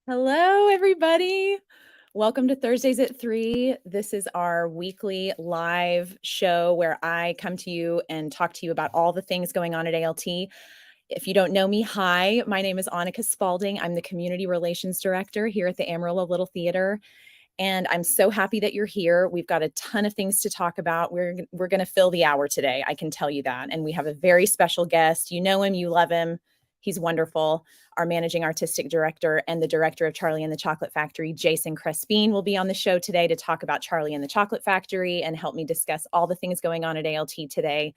Hello, everybody. Welcome to Thursdays at 3. This is our weekly live show where I come to you and talk to you about all the things going on at ALT. If you don't know me, hi, my name is Annika Spalding. I'm the Community Relations Director here at the Amarillo Little Theater. And I'm so happy that you're here. We've got a ton of things to talk about. We're going to fill the hour today. I can tell you that. And we have a very special guest. You know him, you love him. He's wonderful. Our managing artistic director and the director of Charlie and the Chocolate Factory, Jason Crespin, will be on the show today to talk about Charlie and the Chocolate Factory and help me discuss all the things going on at ALT today.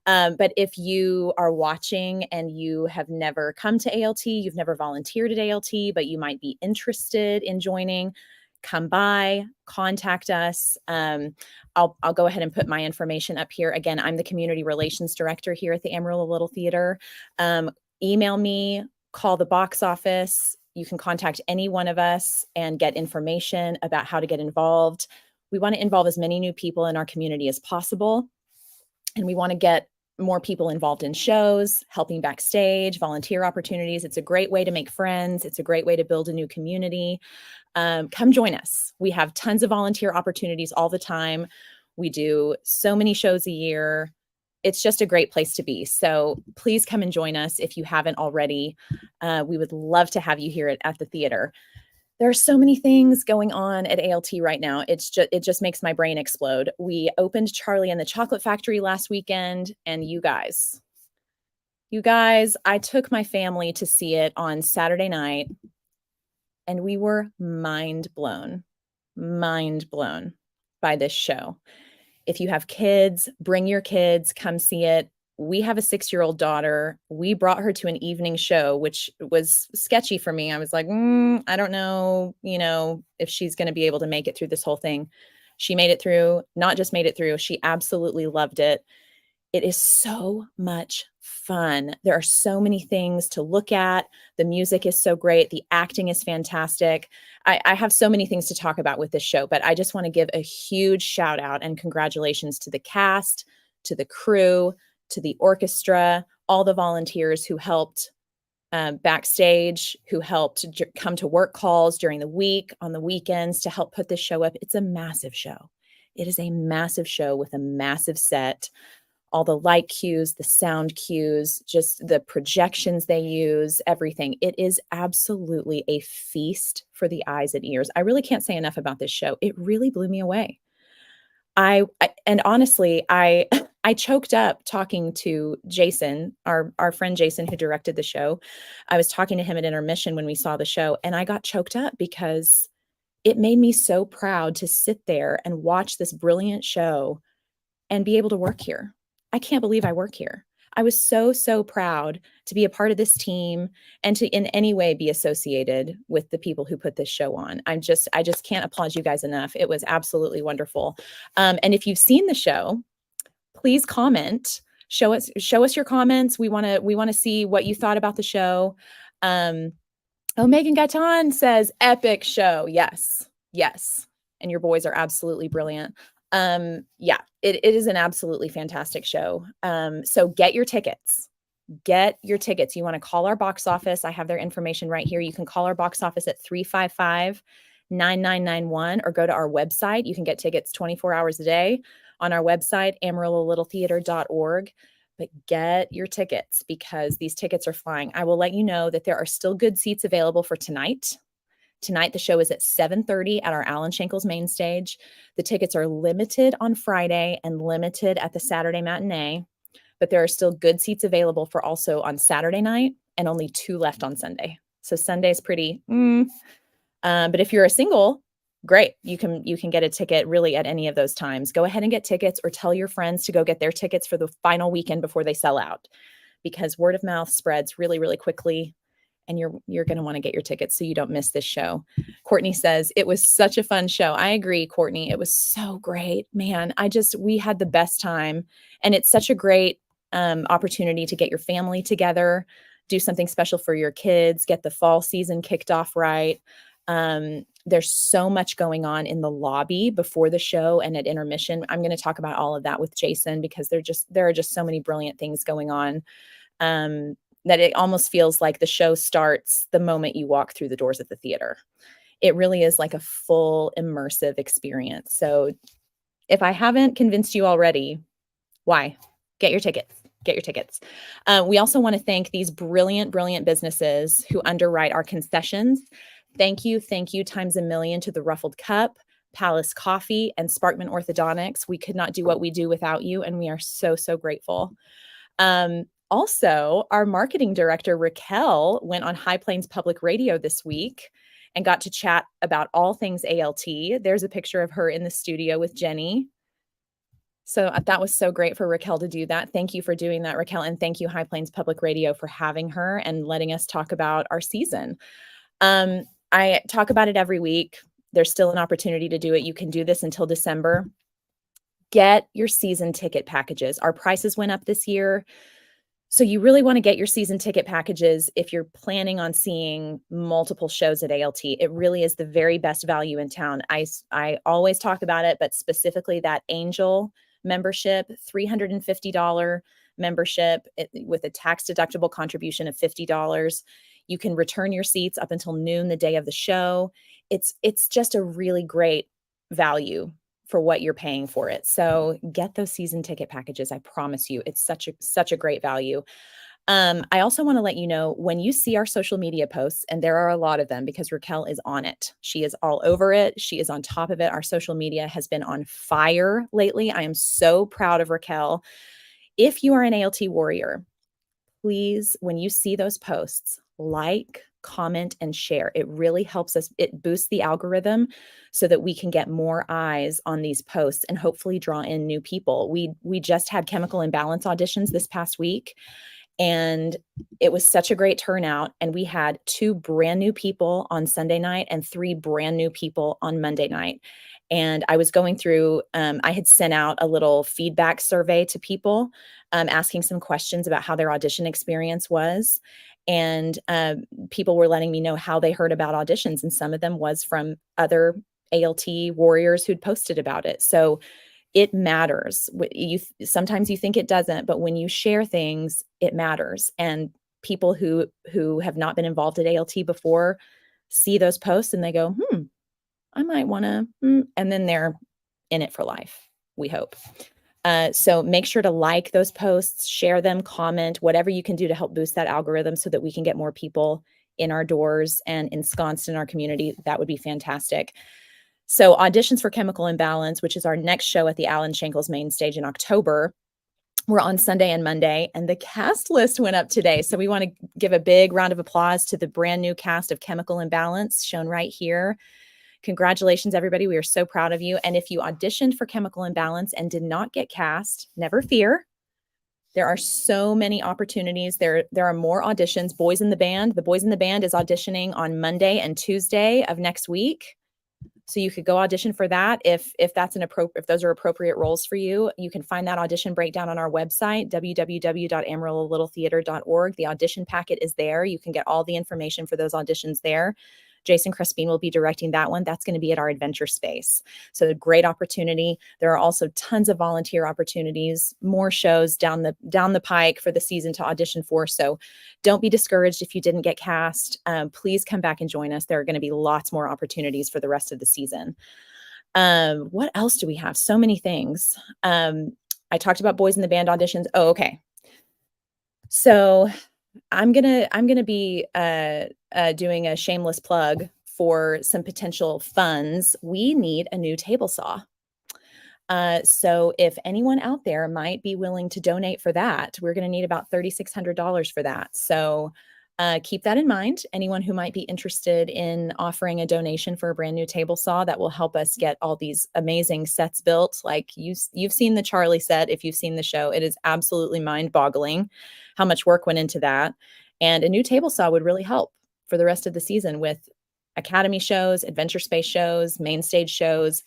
But if you are watching and you have never come to ALT, you've never volunteered at ALT, but you might be interested in joining, come by, contact us. I'll go ahead and put my information up here. Again, I'm the Community Relations Director here at the Amarillo Little Theater. Email me, call the box office. You can contact any one of us and get information about how to get involved. We want to involve as many new people in our community as possible. And we want to get more people involved in shows, helping backstage, volunteer opportunities. It's a great way to make friends. It's a great way to build a new community. Come join us. We have tons of volunteer opportunities all the time. We do so many shows a year. It's just a great place to be. So please come and join us if you haven't already. We would love to have you here at the theater. There are so many things going on at ALT right now. It just makes my brain explode. We opened Charlie and the Chocolate Factory last weekend, and you guys, I took my family to see it on Saturday night, and we were mind blown by this show. If you have kids, bring your kids, come see it. We have a 6-year-old daughter. We brought her to an evening show, which was sketchy for me. I was like, I don't know, if she's going to be able to make it through this whole thing. She made it through, not just made it through. She absolutely loved it. It is so much fun. There are so many things to look at. The music is so great. The acting is fantastic. I have so many things to talk about with this show, but I just want to give a huge shout out and congratulations to the cast, to the crew, to the orchestra, all the volunteers who helped backstage, who helped come to work calls during the week, on the weekends to help put this show up. It's a massive show. It is a massive show with a massive set. All the light cues, the sound cues, just the projections they use, everything. It is absolutely a feast for the eyes and ears. I really can't say enough about this show. It really blew me away. And honestly, I choked up talking to Jason, our friend Jason, who directed the show. I was talking to him at intermission when we saw the show, and I got choked up because it made me so proud to sit there and watch this brilliant show and be able to work here. I can't believe I work here. I was so proud to be a part of this team and to in any way be associated with the people who put this show on. I just can't applaud you guys enough. It was absolutely wonderful. And if you've seen the show, please comment. Show us your comments. We want to see what you thought about the show. Megan Gaton says epic show. Yes. And your boys are absolutely brilliant. It is an absolutely fantastic show. So get your tickets. You want to call our box office. I have their information right here. You can call our box office at 355-9991 or go to our website. You can get tickets 24 hours a day on our website, AmarilloLittleTheater.org. But get your tickets because these tickets are flying. I will let you know that there are still good seats available for tonight. Tonight, the show is at 7:30 at our Alan Shankles main stage. The tickets are limited on Friday and limited at the Saturday matinee, but there are still good seats available for also on Saturday night and only 2 left on Sunday. So Sunday's pretty, but if you're a single, great. You can get a ticket really at any of those times. Go ahead and get tickets or tell your friends to go get their tickets for the final weekend before they sell out because word of mouth spreads really, really quickly. And you're going to want to get your tickets so you don't miss this show. Courtney says, it was such a fun show. I agree, Courtney. It was so great, man. We had the best time. And it's such a great opportunity to get your family together, do something special for your kids, get the fall season kicked off right. There's so much going on in the lobby before the show and at intermission. I'm going to talk about all of that with Jason because there are just so many brilliant things going on. that it almost feels like the show starts the moment you walk through the doors of the theater. It really is like a full immersive experience. So if I haven't convinced you already, why? Get your tickets. Get your tickets. We also want to thank these brilliant, brilliant businesses who underwrite our concessions. Thank you times a million to the Ruffled Cup, Palace Coffee, and Sparkman Orthodontics. We could not do what we do without you, and we are so, so grateful. Also, our marketing director, Raquel, went on High Plains Public Radio this week and got to chat about all things ALT. There's a picture of her in the studio with Jenny. So that was so great for Raquel to do that. Thank you for doing that, Raquel. And thank you, High Plains Public Radio, for having her and letting us talk about our season. I talk about it every week. There's still an opportunity to do it. You can do this until December. Get your season ticket packages. Our prices went up this year. So you really want to get your season ticket packages if you're planning on seeing multiple shows at ALT. It really is the very best value in town. I always talk about it, but specifically that Angel membership, $350 membership with a tax-deductible contribution of $50. You can return your seats up until noon the day of the show. It's just a really great value for what you're paying for it. So get those season ticket packages. I promise you, it's such a great value. I also want to let you know, when you see our social media posts, and there are a lot of them because Raquel is on it. She is all over it. She is on top of it. Our social media has been on fire lately. I am so proud of Raquel. If you are an ALT warrior, please, when you see those posts, like, comment, and share. It really helps us. It boosts the algorithm so that we can get more eyes on these posts and hopefully draw in new people. We just had chemical imbalance auditions this past week, and it was such a great turnout. And we had 2 brand new people on Sunday night and 3 brand new people on Monday night. And I was going through, I had sent out a little feedback survey to people, asking some questions about how their audition experience was. And people were letting me know how they heard about auditions. And some of them was from other ALT warriors who'd posted about it. So it matters. Sometimes you think it doesn't, but when you share things, it matters. And people who have not been involved at ALT before see those posts and they go, I might want to, and then they're in it for life, we hope. So make sure to like those posts, share them, comment, whatever you can do to help boost that algorithm so that we can get more people in our doors and ensconced in our community. That would be fantastic. So auditions for Chemical Imbalance, which is our next show at the Alan Shankles main stage in October, we're on Sunday and Monday, and the cast list went up today. So we want to give a big round of applause to the brand new cast of Chemical Imbalance, shown right here. Congratulations, everybody. We are so proud of you. And if you auditioned for Chemical Imbalance and did not get cast, never fear. There are so many opportunities. There are more auditions. Boys in the Band. The Boys in the Band is auditioning on Monday and Tuesday of next week. So you could go audition for that if if those are appropriate roles for you. You can find that audition breakdown on our website, www.amarillo-littletheater.org. The audition packet is there. You can get all the information for those auditions there. Jason Crespin will be directing that one. That's going to be at our adventure space. So a great opportunity. There are also tons of volunteer opportunities, more shows down the pike for the season to audition for. So don't be discouraged if you didn't get cast. Please come back and join us. There are going to be lots more opportunities for the rest of the season. What else do we have? So many things. I talked about Boys in the Band auditions. Oh, okay. So I'm gonna be doing a shameless plug for some potential funds. We need a new table saw. So if anyone out there might be willing to donate for that, we're going to need about $3,600 for that. So keep that in mind. Anyone who might be interested in offering a donation for a brand new table saw that will help us get all these amazing sets built. Like you've seen the Charlie set. If you've seen the show, it is absolutely mind-boggling how much work went into that. And a new table saw would really help for the rest of the season with Academy shows, Adventure Space shows, main stage shows.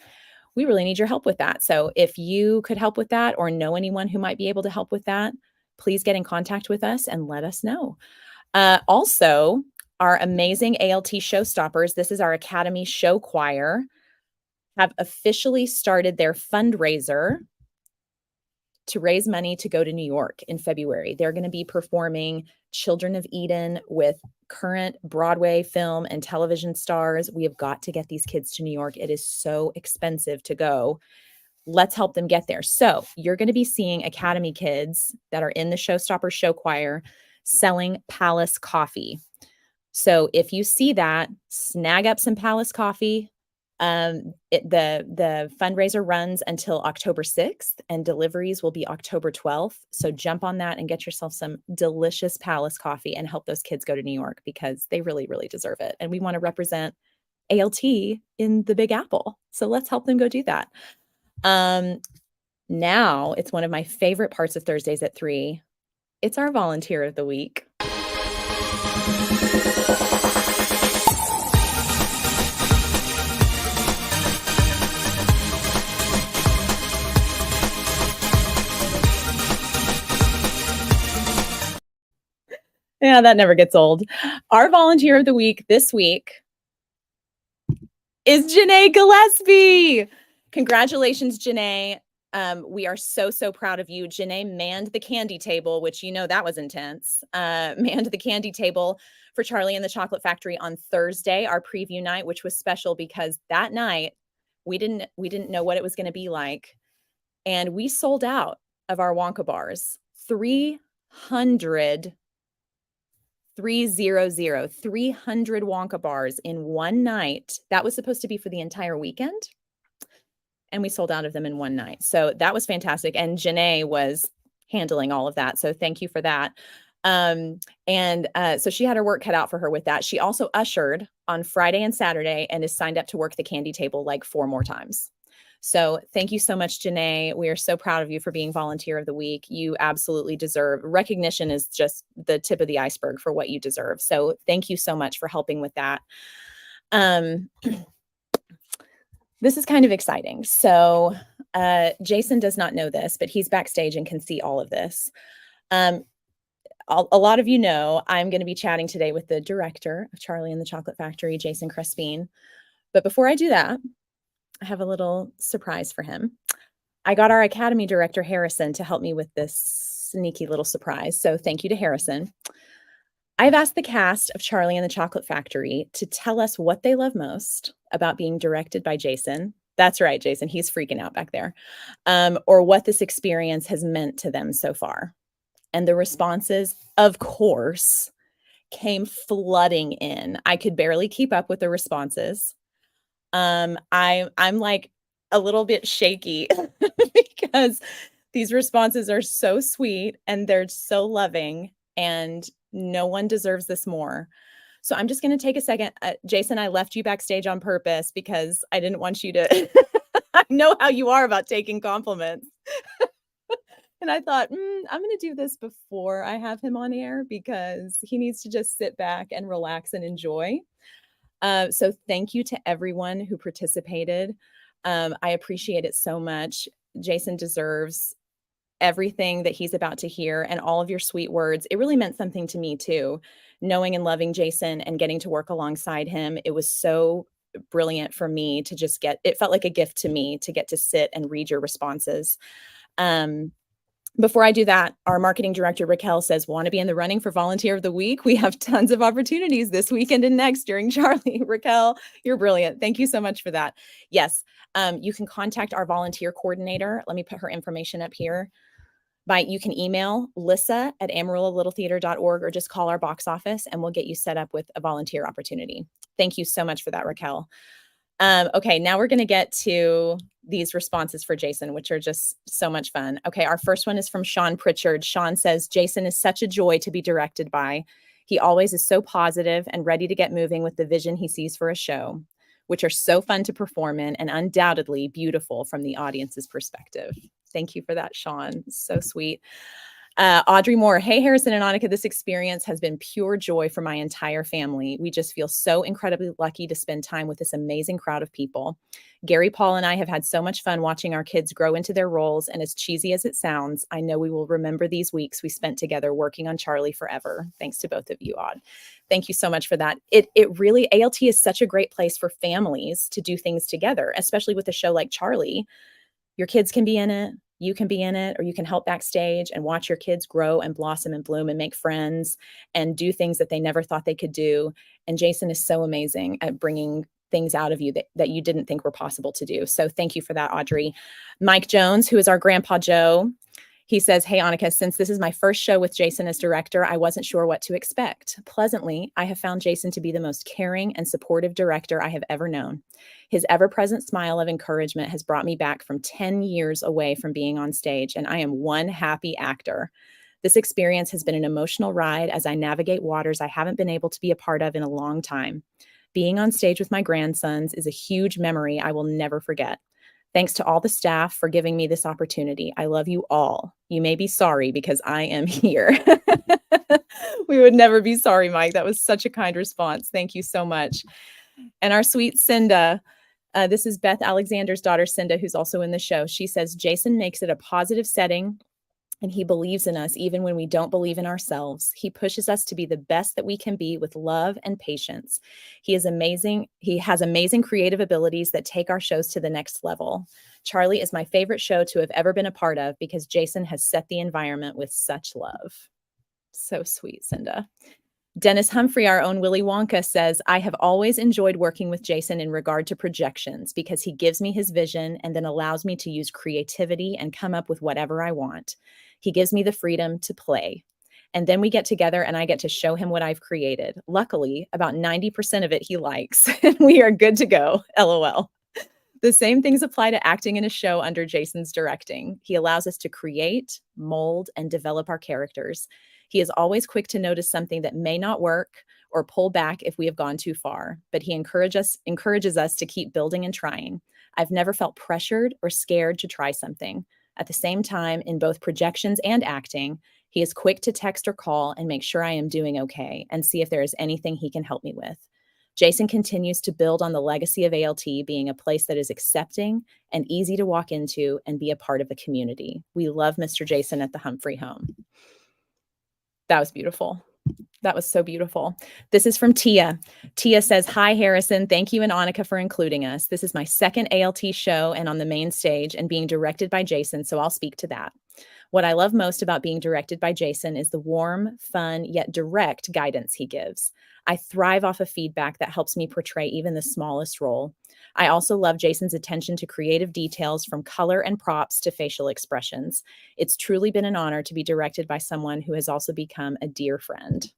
We really need your help with that. So if you could help with that or know anyone who might be able to help with that, please get in contact with us and let us know. Also, our amazing ALT Showstoppers, this is our Academy Show Choir, have officially started their fundraiser to raise money to go to New York in February. They're going to be performing Children of Eden with current Broadway film and television stars. We have got to get these kids to New York. It is so expensive to go. Let's help them get there. So you're going to be seeing Academy kids that are in the Showstoppers show choir selling Palace coffee. So if you see that, snag up some Palace coffee. The fundraiser runs until October 6th and deliveries will be October 12th. So jump on that and get yourself some delicious Palace coffee and help those kids go to New York because they really, really deserve it. And we want to represent ALT in the Big Apple. So let's help them go do that. Now it's one of my favorite parts of Thursdays at 3. It's our volunteer of the week. Yeah, that never gets old. Our volunteer of the week this week is Janae Gillespie. Congratulations, Janae. We are so, so proud of you. Janae manned the candy table, which that was intense. Manned the candy table for Charlie and the Chocolate Factory on Thursday, our preview night, which was special because that night we didn't know what it was going to be like. And we sold out of our Wonka bars. 300 Wonka bars in one night. That was supposed to be for the entire weekend. And we sold out of them in one night. So that was fantastic. And Janae was handling all of that. So thank you for that. So she had her work cut out for her with that. She also ushered on Friday and Saturday and is signed up to work the candy table like 4 more times. So thank you so much, Janae. We are so proud of you for being volunteer of the week. You absolutely deserve recognition is just the tip of the iceberg for what you deserve. So thank you so much for helping with that. This is kind of exciting. So Jason does not know this, but he's backstage and can see all of this. A lot of you know I'm going to be chatting today with the director of Charlie and the Chocolate Factory, Jason Crespin. But before I do that, I have a little surprise for him. I got our Academy director, Harrison, to help me with this sneaky little surprise. So thank you to Harrison. I've asked the cast of Charlie and the Chocolate Factory to tell us what they love most about being directed by Jason. That's right, Jason. He's freaking out back there. Or what this experience has meant to them so far. And the responses, of course, came flooding in. I could barely keep up with the responses. I'm like a little bit shaky because these responses are so sweet and they're so loving and no one deserves this more. So I'm just going to take a second. Jason, I left you backstage on purpose because I didn't want you to, I know how you are about taking compliments. And I thought, I'm going to do this before I have him on air because he needs to just sit back and relax and enjoy. So thank you to everyone who participated. I appreciate it so much. Jason deserves everything that he's about to hear and all of your sweet words. It really meant something to me too, knowing and loving Jason and getting to work alongside him. It was so brilliant for me to just it felt like a gift to me to get to sit and read your responses. Before I do that, our marketing director, Raquel, says, want to be in the running for volunteer of the week? We have tons of opportunities this weekend and next during Charlie. Raquel, you're brilliant. Thank you so much for that. Yes, you can contact our volunteer coordinator. Let me put her information up here. You can email lissa@amarillo.littletheater.org or just call our box office and we'll get you set up with a volunteer opportunity. Thank you so much for that, Raquel. Okay, now we're going to get to these responses for Jason, which are just so much fun. Okay, our first one is from Sean Pritchard. Sean says, Jason is such a joy to be directed by. He always is so positive and ready to get moving with the vision he sees for a show, which are so fun to perform in and undoubtedly beautiful from the audience's perspective. Thank you for that, Sean. So sweet. Audrey Moore, hey, Harrison and Annika, this experience has been pure joy for my entire family. We just feel so incredibly lucky to spend time with this amazing crowd of people. Gary, Paul, and I have had so much fun watching our kids grow into their roles, and as cheesy as it sounds, I know we will remember these weeks we spent together working on Charlie forever. Thanks to both of you, Aud. Thank you so much for that. It really, ALT is such a great place for families to do things together, especially with a show like Charlie. Your kids can be in it. You can be in it, or you can help backstage and watch your kids grow and blossom and bloom and make friends and do things that they never thought they could do. And Jason is so amazing at bringing things out of you that you didn't think were possible to do. So thank you for that, Audrey. Mike Jones, who is our Grandpa Joe, he says, "Hey, Annika, since this is my first show with Jason as director, I wasn't sure what to expect. Pleasantly, I have found Jason to be the most caring and supportive director I have ever known. His ever-present smile of encouragement has brought me back from 10 years away from being on stage, and I am one happy actor. This experience has been an emotional ride as I navigate waters I haven't been able to be a part of in a long time. Being on stage with my grandsons is a huge memory I will never forget. Thanks to all the staff for giving me this opportunity. I love you all. You may be sorry because I am here." We would never be sorry, Mike. That was such a kind response. Thank you so much. And our sweet Cinda, this is Beth Alexander's daughter, Cinda, who's also in the show. She says, "Jason makes it a positive setting, and he believes in us even when we don't believe in ourselves. He pushes us to be the best that we can be with love and patience. He is amazing. He has amazing creative abilities that take our shows to the next level. Charlie is my favorite show to have ever been a part of because Jason has set the environment with such love." So sweet, Cinda. Dennis Humphrey, our own Willy Wonka, says, "I have always enjoyed working with Jason in regard to projections because he gives me his vision and then allows me to use creativity and come up with whatever I want. He gives me the freedom to play. And then we get together and I get to show him what I've created. Luckily, about 90% of it he likes, and we are good to go. LOL. The same things apply to acting in a show under Jason's directing. He allows us to create, mold, and develop our characters. He is always quick to notice something that may not work or pull back if we have gone too far, but he encourages us to keep building and trying. I've never felt pressured or scared to try something. At the same time, in both projections and acting, he is quick to text or call and make sure I am doing okay and see if there is anything he can help me with. Jason continues to build on the legacy of ALT being a place that is accepting and easy to walk into and be a part of the community. We love Mr. Jason at the Humphrey home." That was beautiful. That was so beautiful. This is from Tia. Tia says, "Hi, Harrison. Thank you and Annika for including us. This is my second ALT show and on the main stage and being directed by Jason, so I'll speak to that. What I love most about being directed by Jason is the warm, fun, yet direct guidance he gives. I thrive off of feedback that helps me portray even the smallest role. I also love Jason's attention to creative details from color and props to facial expressions. It's truly been an honor to be directed by someone who has also become a dear friend."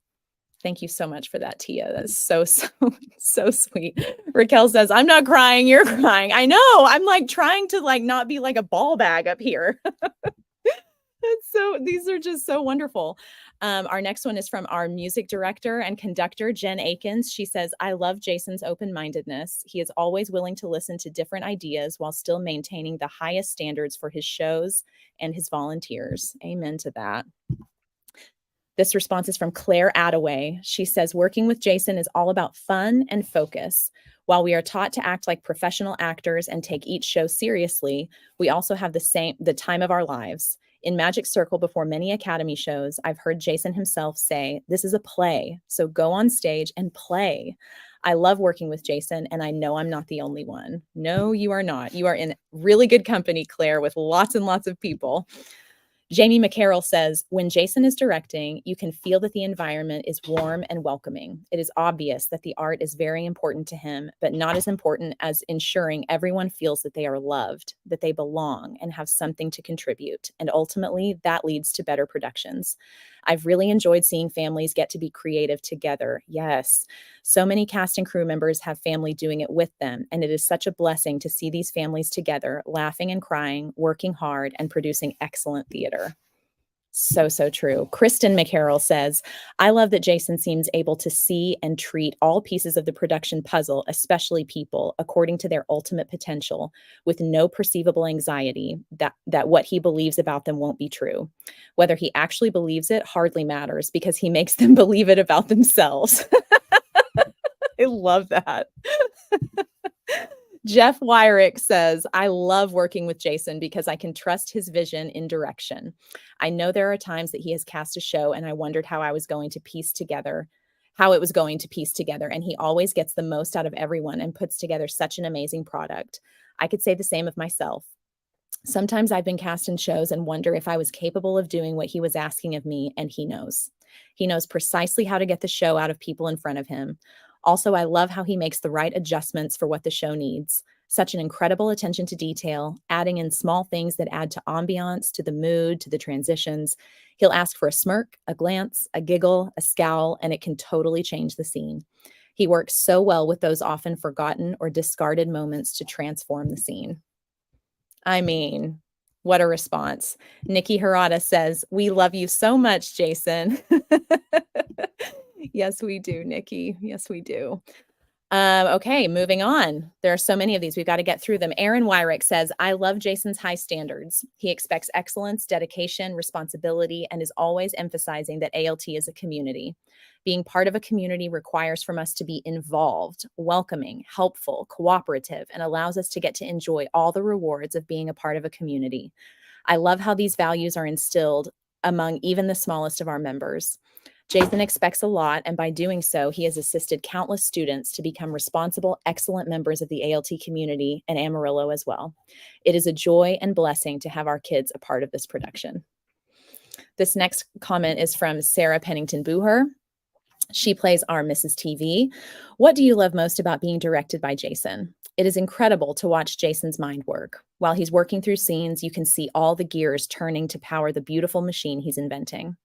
Thank you so much for that, Tia. That's so sweet. Raquel says, "I'm not crying. You're crying." I know. I'm like trying to like not be like a ball bag up here. These are just so wonderful. Our next one is from our music director and conductor, Jen Akins. She says, "I love Jason's open-mindedness. He is always willing to listen to different ideas while still maintaining the highest standards for his shows and his volunteers." Amen to that. This response is from Claire Attaway. She says, "Working with Jason is all about fun and focus. While we are taught to act like professional actors and take each show seriously, we also have the time of our lives. In Magic Circle, before many Academy shows, I've heard Jason himself say, 'This is a play, so go on stage and play.' I love working with Jason, and I know I'm not the only one." No, you are not. You are in really good company, Claire, with lots and lots of people. Jamie McCarroll says, "When Jason is directing, you can feel that the environment is warm and welcoming. It is obvious that the art is very important to him, but not as important as ensuring everyone feels that they are loved, that they belong, and have something to contribute. And ultimately, that leads to better productions. I've really enjoyed seeing families get to be creative together. Yes, so many cast and crew members have family doing it with them, and it is such a blessing to see these families together, laughing and crying, working hard, and producing excellent theater." So true. Kristen McCarroll says, "I love that Jason seems able to see and treat all pieces of the production puzzle, especially people, according to their ultimate potential, with no perceivable anxiety that what he believes about them won't be true. Whether he actually believes it hardly matters because he makes them believe it about themselves." I love that. Jeff Wyrick says, "I love working with Jason because I can trust his vision in direction. I know there are times that he has cast a show and I wondered how it was going to piece together, and he always gets the most out of everyone and puts together such an amazing product. I could say the same of myself. Sometimes I've been cast in shows and wonder if I was capable of doing what he was asking of me, and he knows. He knows precisely how to get the show out of people in front of him. Also, I love how he makes the right adjustments for what the show needs. Such an incredible attention to detail, adding in small things that add to ambiance, to the mood, to the transitions. He'll ask for a smirk, a glance, a giggle, a scowl, and it can totally change the scene. He works so well with those often forgotten or discarded moments to transform the scene. I mean, what a response. Nikki Harada says, "We love you so much, Jason." Yes, we do, Nikki. Yes, we do. Okay, moving on. There are so many of these. We've got to get through them. Aaron Wyrick says, "I love Jason's high standards. He expects excellence, dedication, responsibility, and is always emphasizing that ALT is a community. Being part of a community requires from us to be involved, welcoming, helpful, cooperative, and allows us to get to enjoy all the rewards of being a part of a community. I love how these values are instilled among even the smallest of our members. Jason expects a lot, and by doing so, he has assisted countless students to become responsible, excellent members of the ALT community and Amarillo as well. It is a joy and blessing to have our kids a part of this production." This next comment is from Sarah Pennington Booher. She plays our Mrs. TV. "What do you love most about being directed by Jason? It is incredible to watch Jason's mind work. While he's working through scenes, you can see all the gears turning to power the beautiful machine he's inventing.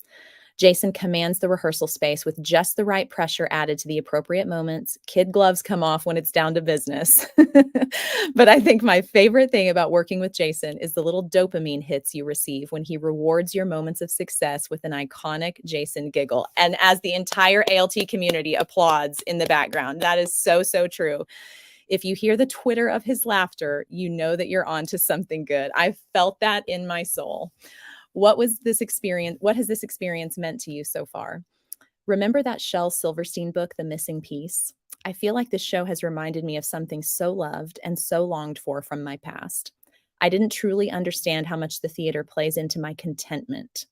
Jason commands the rehearsal space with just the right pressure added to the appropriate moments. Kid gloves come off when it's down to business." But I think my favorite thing about working with Jason is the little dopamine hits you receive when he rewards your moments of success with an iconic Jason giggle. And as the entire ALT community applauds in the background, that is so, so true. If you hear the twitter of his laughter, you know that you're onto something good. I felt that in my soul. What has this experience meant to you so far? Remember that Shel Silverstein book, The Missing Piece? I feel like this show has reminded me of something so loved and so longed for from my past. I didn't truly understand how much the theater plays into my contentment.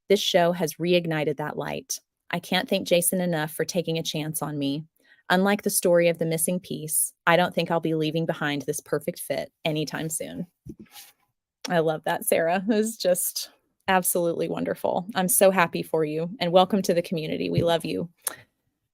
This show has reignited that light. I can't thank Jason enough for taking a chance on me. Unlike the story of The Missing Piece, I don't think I'll be leaving behind this perfect fit anytime soon." I love that, Sarah. It was just absolutely wonderful. I'm so happy for you, and welcome to the community. We love you.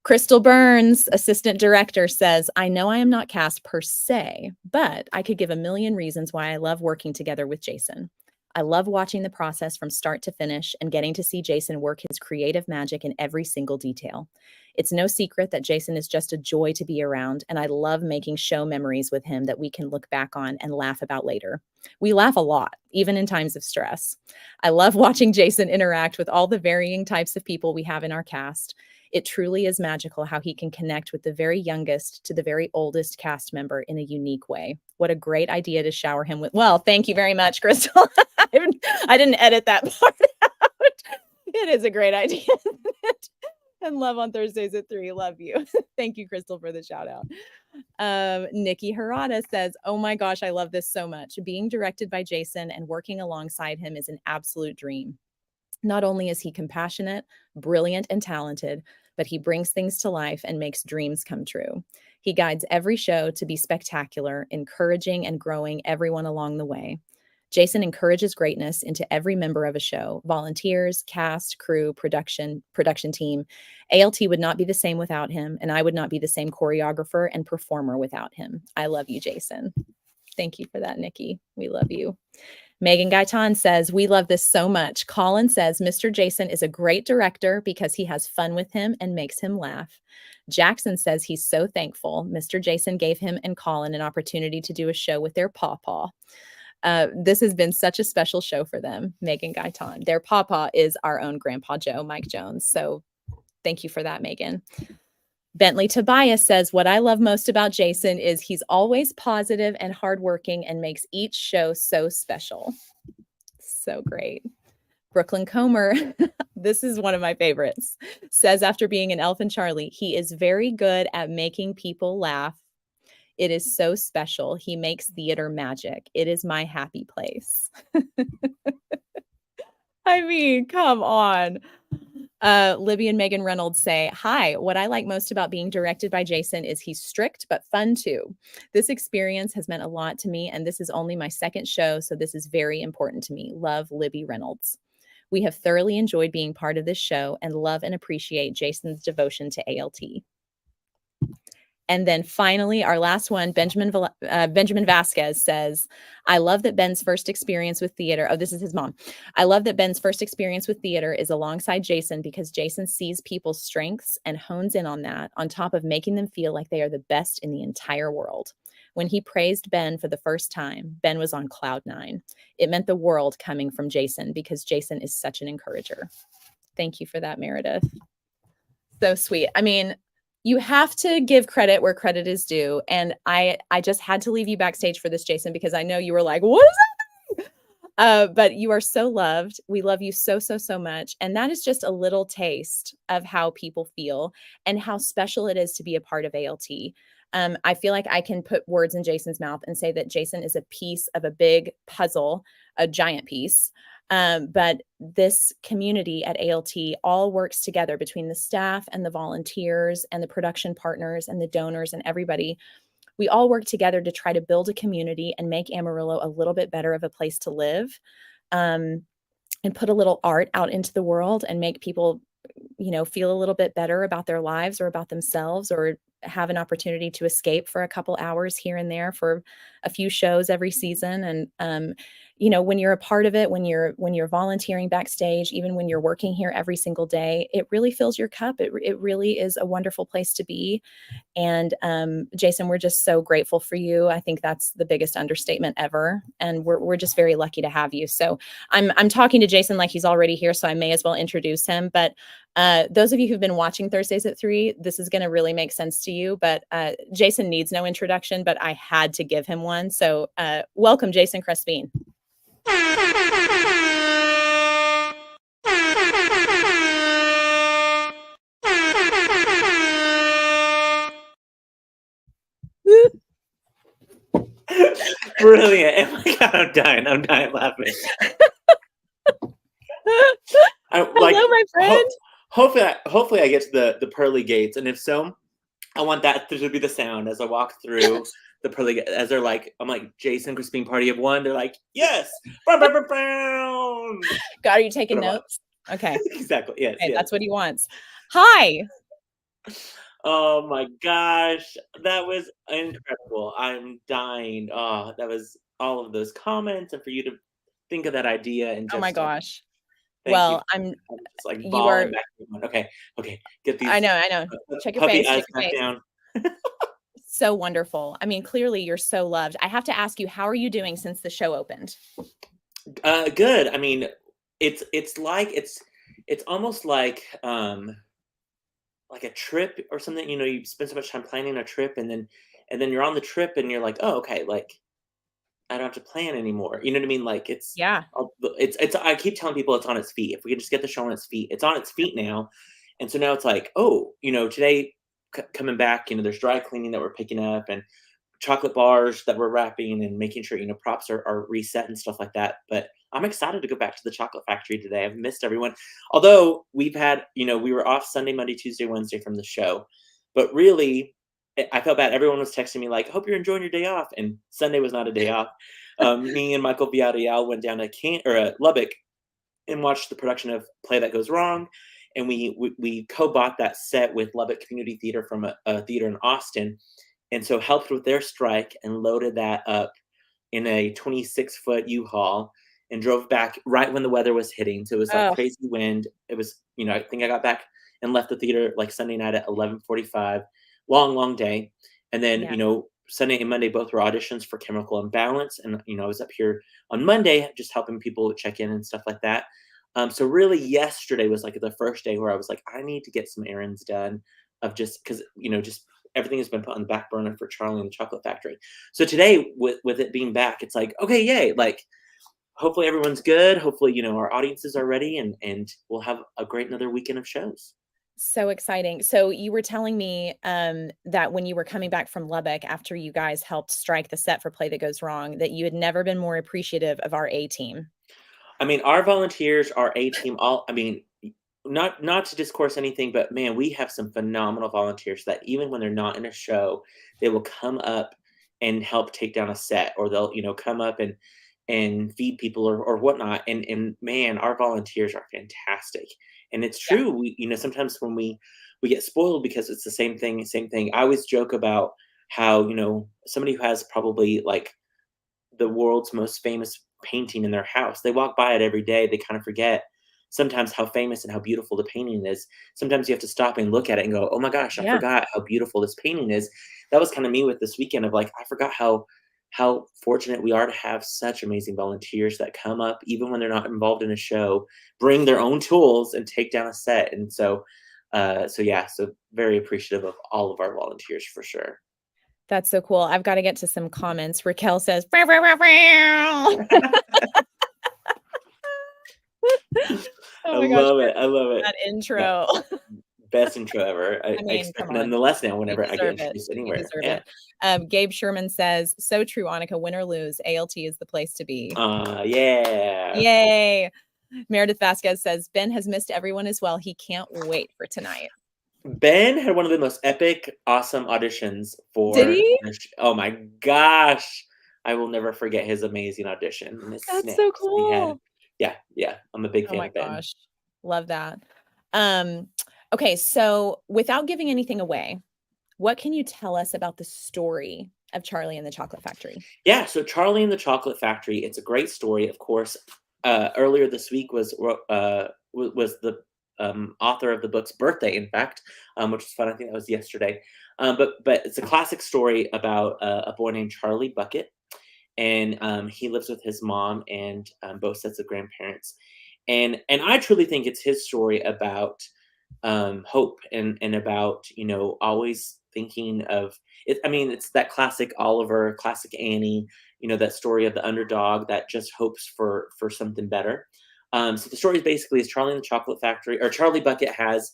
Crystal Burns, assistant director, says, "I know I am not cast per se, but I could give a million reasons why I love working together with Jason. I love watching the process from start to finish and getting to see Jason work his creative magic in every single detail. It's no secret that Jason is just a joy to be around, and I love making show memories with him that we can look back on and laugh about later. We laugh a lot, even in times of stress. I love watching Jason interact with all the varying types of people we have in our cast. It truly is magical how he can connect with the very youngest to the very oldest cast member in a unique way. What a great idea to shower him with." Well, thank you very much, Crystal. I didn't edit that part out. It is a great idea. And love on Thursdays at 3. Love you. Thank you, Crystal, for the shout out. Nikki Harada says, "Oh my gosh, I love this so much. Being directed by Jason and working alongside him is an absolute dream. Not only is he compassionate, brilliant, and talented, but he brings things to life and makes dreams come true. He guides every show to be spectacular, encouraging and growing everyone along the way. Jason encourages greatness into every member of a show, volunteers, cast, crew, production team. ALT would not be the same without him, and I would not be the same choreographer and performer without him. I love you, Jason." Thank you for that, Nikki. We love you. Megan Gaitan says, "We love this so much." Colin says, "Mr. Jason is a great director because he has fun with him and makes him laugh." Jackson says he's so thankful Mr. Jason gave him and Colin an opportunity to do a show with their pawpaw. This has been such a special show for them, Megan Gaitan. Their pawpaw is our own Grandpa Joe, Mike Jones. So thank you for that, Megan. Bentley Tobias says, "What I love most about Jason is he's always positive and hardworking and makes each show so special." So great. Brooklyn Comer, this is one of my favorites, says after being in Elf and Charlie, "He is very good at making people laugh. It is so special. He makes theater magic. It is my happy place." I mean, come on. Libby and Megan Reynolds say, "Hi, what I like most about being directed by Jason is he's strict but fun too. This experience has meant a lot to me, and this is only my second show, so this is very important to me. Love, Libby Reynolds. We have thoroughly enjoyed being part of this show and love and appreciate Jason's devotion to ALT." And then finally, our last one, Benjamin Vasquez says, "I love that Ben's first experience with theater." Oh, this is his mom. "I love that Ben's first experience with theater is alongside Jason because Jason sees people's strengths and hones in on that, on top of making them feel like they are the best in the entire world. When he praised Ben for the first time, Ben was on cloud nine. It meant the world coming from Jason because Jason is such an encourager." Thank you for that, Meredith. So sweet. I mean, you have to give credit where credit is due. And I just had to leave you backstage for this, Jason, because I know you were like, what is that? But you are so loved. We love you so, so, so much. And that is just a little taste of how people feel and how special it is to be a part of ALT. I feel like I can put words in Jason's mouth and say that Jason is a piece of a big puzzle, a giant piece. But this community at ALT all works together between the staff and the volunteers and the production partners and the donors and everybody. We all work together to try to build a community and make Amarillo a little bit better of a place to live, and put a little art out into the world and make people, feel a little bit better about their lives or about themselves, or have an opportunity to escape for a couple hours here and there for a few shows every season. And when you're a part of it, when you're volunteering backstage, even when you're working here every single day, it really fills your cup. It really is a wonderful place to be. And Jason, we're just so grateful for you. I think that's the biggest understatement ever. And we're just very lucky to have you. So I'm talking to Jason like he's already here, so I may as well introduce him. But those of you who've been watching Thursdays at 3, this is going to really make sense to you. But Jason needs no introduction, but I had to give him one. So welcome, Jason Crespin. Brilliant. Oh my God, I'm dying laughing. Hello, my friend. Hopefully I get to the pearly gates, and if so, I want that to be the sound as I walk through the pearly gates. As they're like, I'm like, Jason Crispin, party of one. They're like, yes. God, are you taking notes? Okay. Exactly. Yes, okay, yes. That's what he wants. Hi. Oh my gosh, that was incredible. I'm dying. Oh, that was all of those comments, and for you to think of that idea and just Oh my gosh. thank you. Well, I'm just like you are. bawling back. Okay, get these. I know. Check your puppy face. eyes Check your back face. down. So wonderful. I mean, clearly you're so loved. I have to ask you, how are you doing since the show opened? Good. I mean, it's almost like a trip or something. You know, you spend so much time planning a trip, and then you're on the trip, and you're like, oh, okay, like I don't have to plan anymore. You know what I mean? Like Yeah. it's. I keep telling people it's on its feet. If we can just get the show on its feet, it's on its feet now. And so now it's like, oh, today coming back, there's dry cleaning that we're picking up, and chocolate bars that we're wrapping, and making sure props are reset and stuff like that. But I'm excited to go back to the chocolate factory today. I've missed everyone. Although we've had, we were off Sunday, Monday, Tuesday, Wednesday from the show, but really I felt bad. Everyone was texting me like, "Hope you're enjoying your day off," and Sunday was not a day off. Me and Michael Villarreal went down to Lubbock and watched the production of Play That Goes Wrong, and we co-bought that set with Lubbock Community Theater from a theater in Austin, and so helped with their strike and loaded that up in a 26-foot U-Haul and drove back right when the weather was hitting. So it was like crazy wind. It was, I think I got back and left the theater like Sunday night at 11:45. Long day. And then, Sunday and Monday both were auditions for Chemical Imbalance. And, I was up here on Monday just helping people check in and stuff like that. So really yesterday was like the first day where I was like, I need to get some errands done of just because, just everything has been put on the back burner for Charlie and the Chocolate Factory. So today with it being back, it's like, okay, yay. Like, hopefully everyone's good. Hopefully, our audiences are ready, and we'll have a great another weekend of shows. So exciting. So you were telling me that when you were coming back from Lubbock after you guys helped strike the set for Play That Goes Wrong, that you had never been more appreciative of our A team. I mean, our volunteers, our A team, not to discourse anything, but man, we have some phenomenal volunteers that even when they're not in a show, they will come up and help take down a set, or they'll, come up and feed people or whatnot. And man, our volunteers are fantastic. And it's Yeah. true. Sometimes when we get spoiled because it's the same thing. I always joke about how, somebody who has probably like the world's most famous painting in their house. They walk by it every day. They kind of forget sometimes how famous and how beautiful the painting is. Sometimes you have to stop and look at it and go, "Oh my gosh, I Yeah. forgot how beautiful this painting is." That was kind of me with this weekend of like, I forgot how fortunate we are to have such amazing volunteers that come up even when they're not involved in a show, bring their own tools and take down a set. And so yeah, so very appreciative of all of our volunteers for sure. That's so cool. I've gotta get to some comments. Raquel says, "Meow, meow, meow, meow." I Oh my gosh, love it. I love it. that Yeah. intro. Best intro ever. I I I mean, expect come none on. the less now You whenever I get deserve it. introduced You anywhere. deserve Yeah. it. Gabe Sherman says, "So true, Annika, win or lose, ALT is the place to be." Yeah. Yay. Meredith Vasquez says, "Ben has missed everyone as well. He can't wait for tonight." Ben had one of the most epic, awesome auditions Did for he? oh my gosh. I will never forget his amazing audition and his That's so snaps. He had cool. Yeah, yeah. I'm a big Oh fan my of Ben. gosh. Love that. Um, okay, so without giving anything away, what can you tell us about the story of Charlie and the Chocolate Factory? Yeah, so Charlie and the Chocolate Factory, it's a great story. Of course, earlier this week was the author of the book's birthday, in fact, which was fun. I think that was yesterday. But it's a classic story about a boy named Charlie Bucket, and he lives with his mom and both sets of grandparents. And I truly think it's his story about hope and about always thinking of it. I mean, it's that classic Oliver, classic Annie, that story of the underdog that just hopes for something better. So the story is basically is Charlie and the Chocolate Factory, or Charlie Bucket has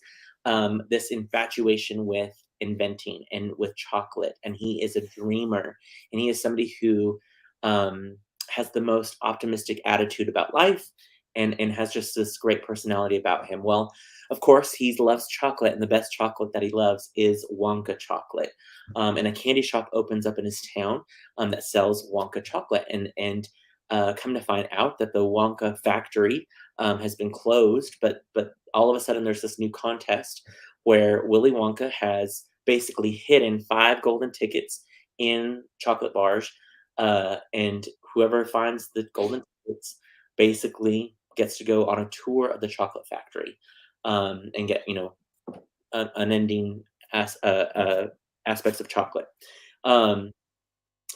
this infatuation with inventing and with chocolate, and he is a dreamer, and he is somebody who um, has the most optimistic attitude about life, and has just this great personality about him. Well, of course, he loves chocolate, and the best chocolate that he loves is Wonka chocolate. And a candy shop opens up in his town that sells Wonka chocolate, and come to find out that the Wonka factory has been closed, but all of a sudden there's this new contest where Willy Wonka has basically hidden 5 golden tickets in chocolate bars, and whoever finds the golden tickets basically gets to go on a tour of the chocolate factory, and get unending aspects of chocolate. Um,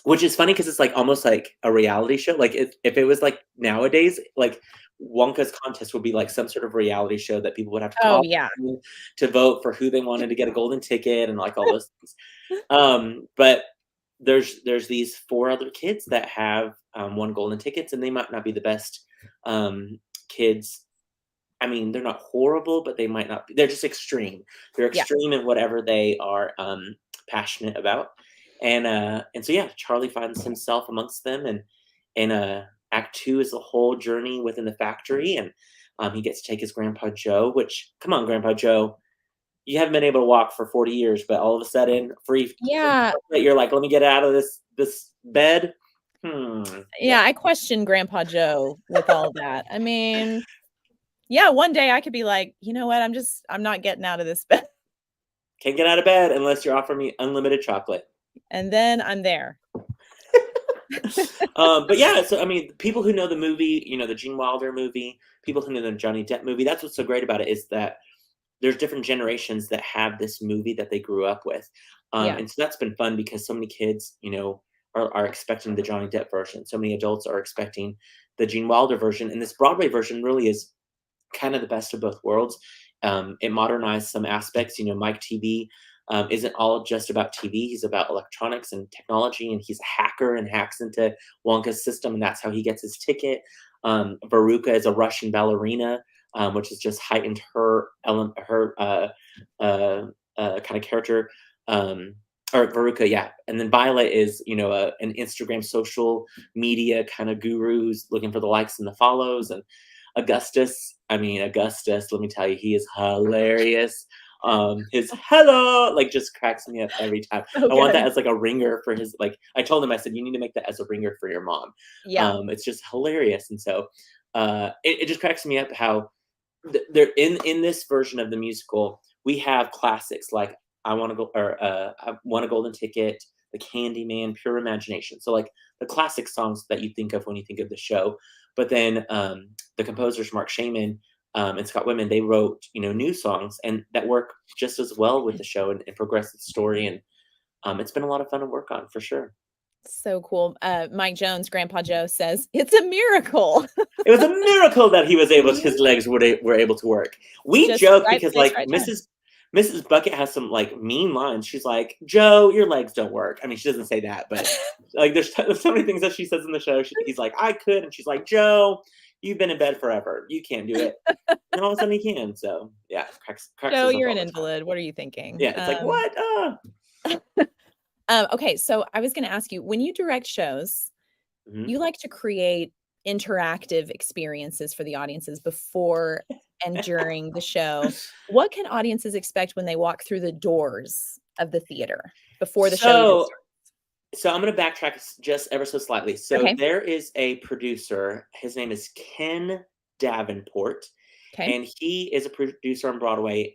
which is funny because it's like almost like a reality show. Like if it was like nowadays, like Wonka's contest would be like some sort of reality show that people would have to Oh, call yeah. in to vote for who they wanted to get a golden ticket and like all those things. But there's these 4 other kids that have won golden tickets, and they might not be the best um, kids. I mean, they're not horrible, but they might not be, they're just extreme. They're Yeah. extreme in whatever they are passionate about. And so yeah, Charlie finds himself amongst them, and act 2 is the whole journey within the factory, and he gets to take his grandpa Joe, which come on, Grandpa Joe, you haven't been able to walk for 40 years, but all of a sudden, free Yeah. chocolate, you're like, let me get out of this bed. Hmm. Yeah. Yeah, I question Grandpa Joe with all that. I mean, yeah, one day I could be like, "You know what? I'm not getting out of this bed." Can't get out of bed unless you're offering me unlimited chocolate. And then I'm there. But yeah, so I mean, people who know the movie, the Gene Wilder movie, people who know the Johnny Depp movie, that's what's so great about it is that there's different generations that have this movie that they grew up with. Yeah. And so that's been fun because so many kids, are expecting the Johnny Depp version. So many adults are expecting the Gene Wilder version. And this Broadway version really is kind of the best of both worlds. It modernized some aspects. Mike TV isn't all just about TV. He's about electronics and technology, and he's a hacker and hacks into Wonka's system, and that's how he gets his ticket. Veruca is a Russian ballerina, which has just heightened her kind of character. Or Veruca, yeah. And then Violet is, an Instagram social media kind of guru who's looking for the likes and the follows. And Augustus, I mean, Augustus, let me tell you, he is hilarious. His hello like just cracks me up every time. So I want that good. as like a ringer for his like I told him, I said, you need to make that as a ringer for your mom. Yeah. It's just hilarious. And so it just cracks me up how there in this version of the musical, we have classics like I want to go or I want a golden ticket, the Candyman, Pure Imagination. So like the classic songs that you think of when you think of the show. But then the composers Mark Shaman and Scott Wiman, they wrote new songs and that work just as well with the show and progress the story. And it's been a lot of fun to work on for sure. So cool. Mike Jones, Grandpa Joe says, "It's a miracle." It was a miracle that he was able to, his Mhm. legs were able to work. We Just joke right because place, like right time. Mrs. Bucket has some like mean lines. She's like, "Joe, your legs don't work." I mean, she doesn't say that, but like there's so many things that she says in the show. He's like, "I could," and she's like, "Joe, you've been in bed forever. You can't do it." And then all of a sudden he can. So yeah, cracks Joe, us up you're an all the time. invalid. What are you thinking? Yeah, it's like what? Okay, so I was gonna ask you, when you direct shows, Mhm. you like to create interactive experiences for the audiences before and during the show. What can audiences expect when they walk through the doors of the theater before the show even So starts? I'm gonna backtrack just ever so slightly. So Okay, there is a producer. His name is Ken Davenport, okay. and he is a producer on Broadway.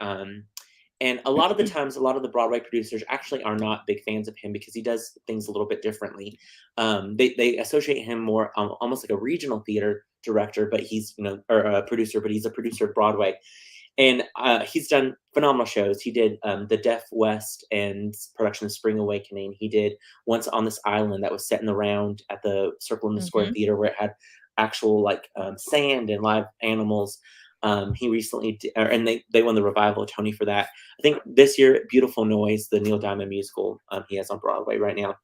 And a lot of the times, a lot of the Broadway producers actually are not big fans of him because he does things a little bit differently. They associate him more almost like a regional theater director, but he's or a producer, but he's a producer of Broadway. And he's done phenomenal shows. He did the Deaf West and production of Spring Awakening. He did Once on This Island that was set in the round at the Circle in the Square Mhm. Theater where it had actual like sand and live animals. He recently and they won the revival Tony for that. I think this year, Beautiful Noise, the Neil Diamond musical, he has on Broadway right now.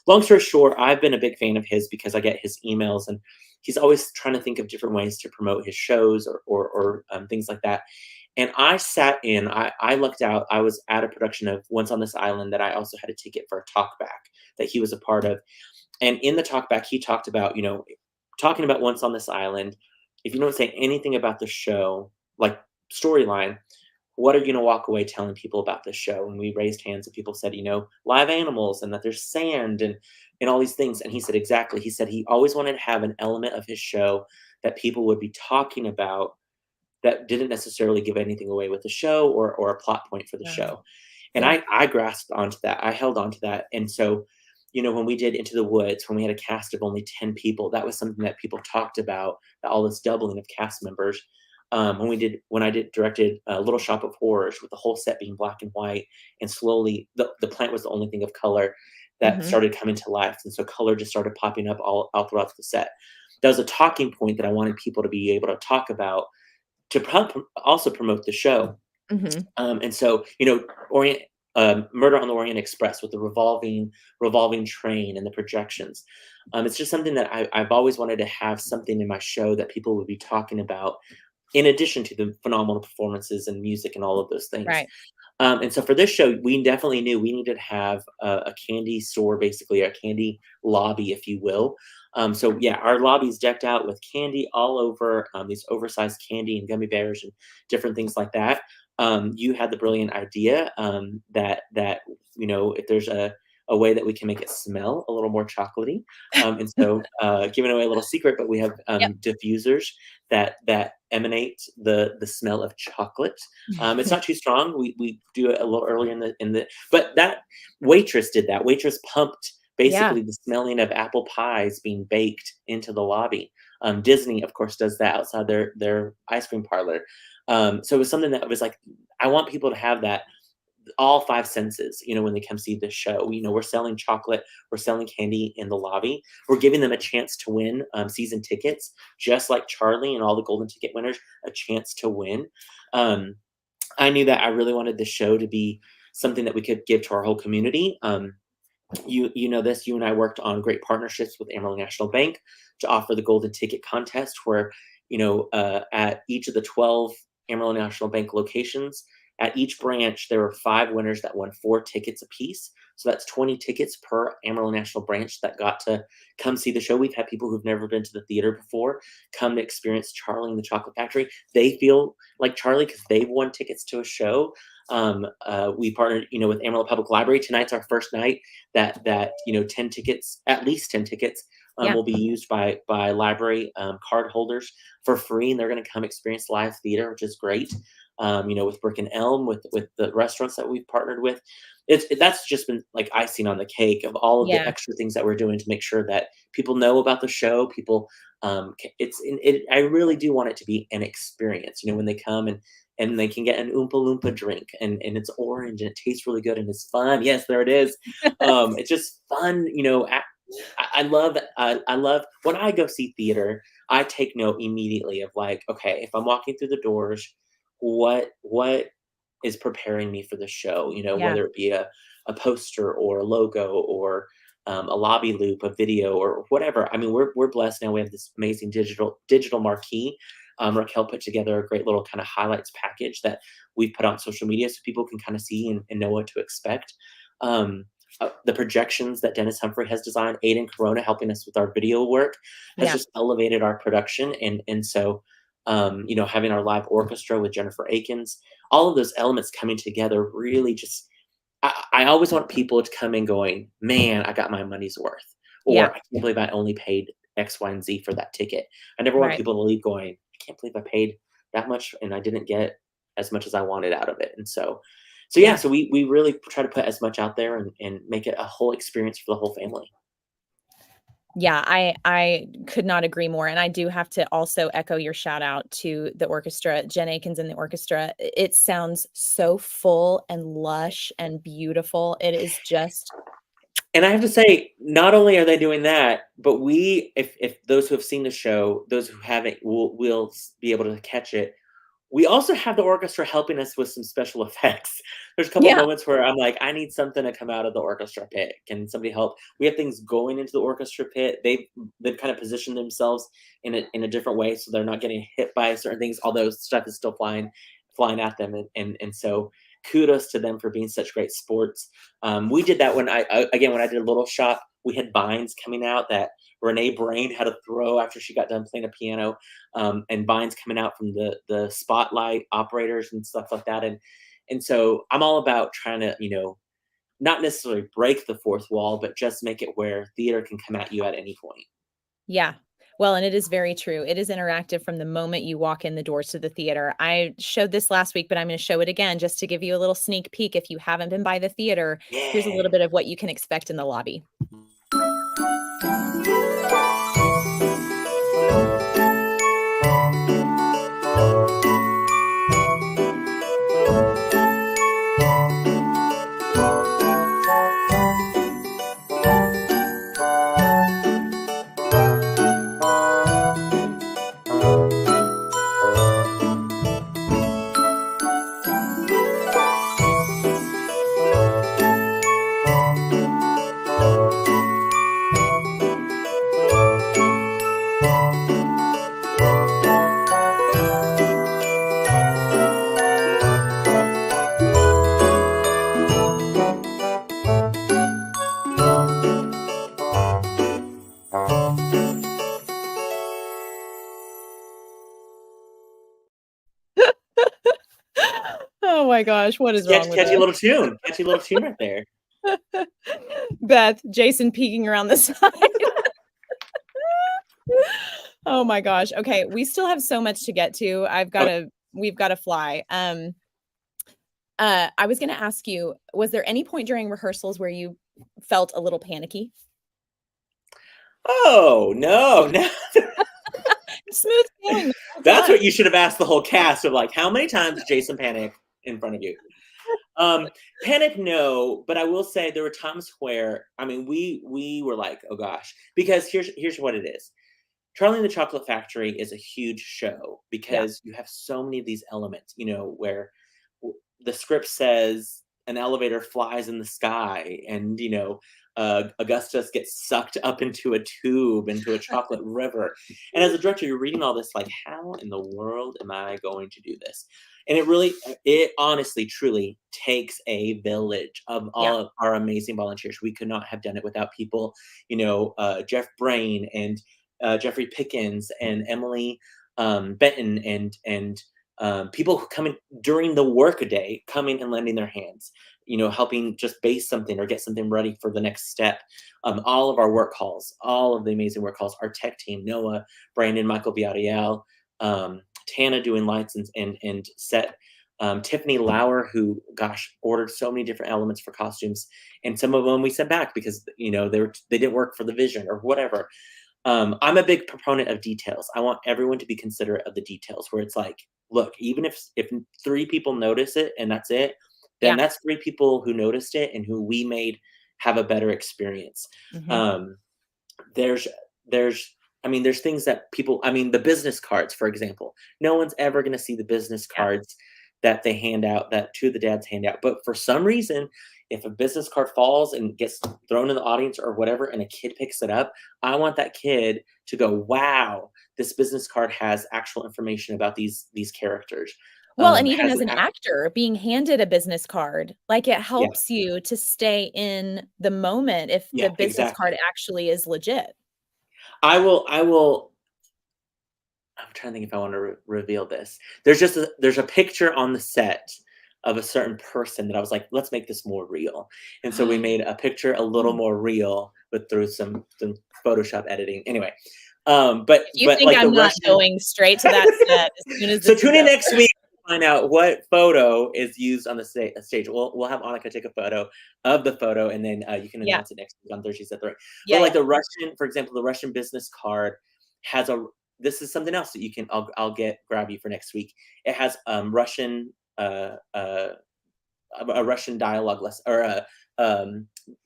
Long story short, I've been a big fan of his because I get his emails and he's always trying to think of different ways to promote his shows or things like that. And I sat in, I lucked out. I was at a production of Once on This Island that I also had a ticket for a talk back that he was a part of. And in the talk back, he talked about, talking about Once on This Island. If you don't say anything about the show, like storyline, what are you going to walk away telling people about this show? And we raised hands and people said, live animals and that there's sand and all these things. And he said, exactly. He said he always wanted to have an element of his show that people would be talking about that didn't necessarily give anything away with the show or a plot point for the Wow. show. And Yeah. I grasped onto that. I held onto that. And so, when we did Into the Woods, when we had a cast of only 10 people, that was something that people talked about, all this doubling of cast members. When I did directed Little Shop of Horrors with the whole set being black and white, and slowly the plant was the only thing of color that Mhm. started coming to life, and so color just started popping up all throughout the set. That was a talking point that I wanted people to be able to talk about to also promote the show. Mhm. And so, Orient Murder on the Orient Express with the revolving train and the projections. It's just something that I've always wanted to have something in my show that people would be talking about, in addition to the phenomenal performances and music and all of those things. Right. And so for this show, we definitely knew we needed to have a candy store, basically a candy lobby, if you will. So yeah, our lobby's decked out with candy all over, these oversized candy and gummy bears and different things like that. You had the brilliant idea that if there's a way that we can make it smell a little more chocolatey. And so, giving away a little secret, but we have Yep. diffusers that emanate the smell of chocolate. It's not too strong. We do it a little early but that waitress did that. Waitress pumped Yeah. basically the smelling of apple pies being baked into the lobby. Disney, of course, does that outside their ice cream parlor. So it was something that was like, I want people to have that all five senses, when they come see this show. We're selling chocolate, we're selling candy in the lobby. We're giving them a chance to win season tickets, just like Charlie and all the golden ticket winners, a chance to win. Um, I knew that I really wanted the show to be something that we could give to our whole community. You know this. You and I worked on great partnerships with Amarillo National Bank to offer the golden ticket contest, where at each of the 12 Amarillo National Bank locations, at each branch there were 5 winners that won 4 tickets apiece. So that's 20 tickets per Amarillo National Branch that got to come see the show. We've had people who've never been to the theater before come to experience Charlie and the Chocolate Factory. They feel like Charlie because they've won tickets to a show. We partnered, with Amarillo Public Library. Tonight's our first night that 10 tickets, at least 10 tickets, Yeah. will be used by library card holders for free, and they're going to come experience live theater, which is great. With Brick and Elm, with the restaurants that we've partnered with, that's just been like icing on the cake of all of the Yeah. extra things that we're doing to make sure that people know about the show. People, I really do want it to be an experience. When they come and they can get an Oompa Loompa drink and it's orange and it tastes really good and it's fun. Yes, there it is. It's just fun. I love when I go see theater. I take note immediately of like, okay, if I'm walking through the doors, what is preparing me for the show? Yeah. Whether it be a poster or a logo or a lobby loop, a video or whatever. I mean, we're blessed now. We have this amazing digital marquee. Raquel put together a great little kind of highlights package that we put on social media so people can kind of see and know what to expect. The projections that Dennis Humphrey has designed, Aiden Corona helping us with our video work, has Yeah. just elevated our production. And so, having our live orchestra with Jennifer Akins, all of those elements coming together really just, I always want people to come in going, man, I got my money's worth. Yeah. Or I can't believe I only paid X, Y, and Z for that ticket. I never want Right. people to leave going, I can't believe I paid that much and I didn't get as much as I wanted out of it. And so yeah, Yeah. so we really try to put as much out there and make it a whole experience for the whole family. Yeah, I could not agree more, and I do have to also echo your shout out to the orchestra, Jen Akins and the orchestra. It sounds so full and lush and beautiful. It is just And I have to say, not only are they doing that, but if those who have seen the show, those who haven't will be able to catch it. We also have the orchestra helping us with some special effects. There's a couple yeah, moments where I'm like, I need something to come out of the orchestra pit. Can somebody help? We have things going into the orchestra pit. They've kind of positioned themselves in a different way, so they're not getting hit by certain things. Although stuff is still flying at them, and so kudos to them for being such great sports. We did that when when I did a little shop. We had vines coming out that Renee Brain had to throw after she got done playing a piano, and vines coming out from the spotlight operators and stuff like that. And so I'm all about trying to, not necessarily break the fourth wall, but just make it where theater can come at you at any point. yeah. Well, and it is very true. It is interactive from the moment you walk in the doors to the theater. I showed this last week, but I'm going to show it again just to give you a little sneak peek. If you haven't been by the theater, here's a Yeah. little bit of what you can expect in the lobby. Oh my gosh, what is wrong with Catchy us? little tune. Catchy little tune right there. Beth, Jason peeking around the side. Oh my gosh. Okay, we still have so much to get to. We've got to fly. I was going to ask you, was there any point during rehearsals where you felt a little panicky? Oh no, no. Smooth sailing the whole That's time. what you should have asked the whole cast of like, how many times did Jason panic in front of you? Panic, no, but I will say there were times where I mean we were like, oh gosh, because here's what it is. Charlie and the Chocolate Factory is a huge show Yeah. because you have so many of these elements, where the script says an elevator flies in the sky and, Augustus gets sucked up into a tube, into a chocolate river. And as a director, you're reading all this like, how in the world am I going to do this? And it honestly, truly takes a village of Yeah. all of our amazing volunteers. We could not have done it without people, Jeff Brain and Jeffrey Pickens and Emily Benton and people who come in during the workaday, coming and lending their hands, helping just base something or get something ready for the next step. All of our work calls, all of the amazing work calls, our tech team, Noah, Brandon, Michael Villarreal, Tana doing lights and set, Tiffany Lauer, who, gosh, ordered so many different elements for costumes, and some of them we sent back because they didn't work for the vision or whatever. I'm a big proponent of details. I want everyone to be considerate of the details. Where it's like, look, even if 3 people notice it and that's it, then Yeah. that's 3 people who noticed it and who we made have a better experience. Hmm. Um, there's there's there's things that people, the business cards, for example. No one's ever going to see the business Yeah. cards that they hand out, that two of the dads hand out. But for some reason, if a business card falls and gets thrown in the audience or whatever, and a kid picks it up, I want that kid to go, "Wow, this business card has actual information about these characters." Well, and even Has as an an act, actor, being handed a business card, like it yeah, helps you to stay in the moment if the yeah, business card exactly. actually is legit. I will. I'm trying to think if I want to reveal this. There's a picture on the set of a certain person that I was like, let's make this more real. And so we made a picture a little Hmm. more real, but through some Photoshop editing. Anyway, If you but think like the I'm not Russian. going straight to that set as soon as So this is tune in next over. week to find out what photo is used on the stage. We'll have Annika take a photo of the photo, and then you can Yeah. announce it next week on Thursdays at 3. But Yeah. like Yeah. the Russian, for example, the Russian business card has a. This is something else that you can. I'll grab you for next week. It has Russian a Russian dialogue lesson, or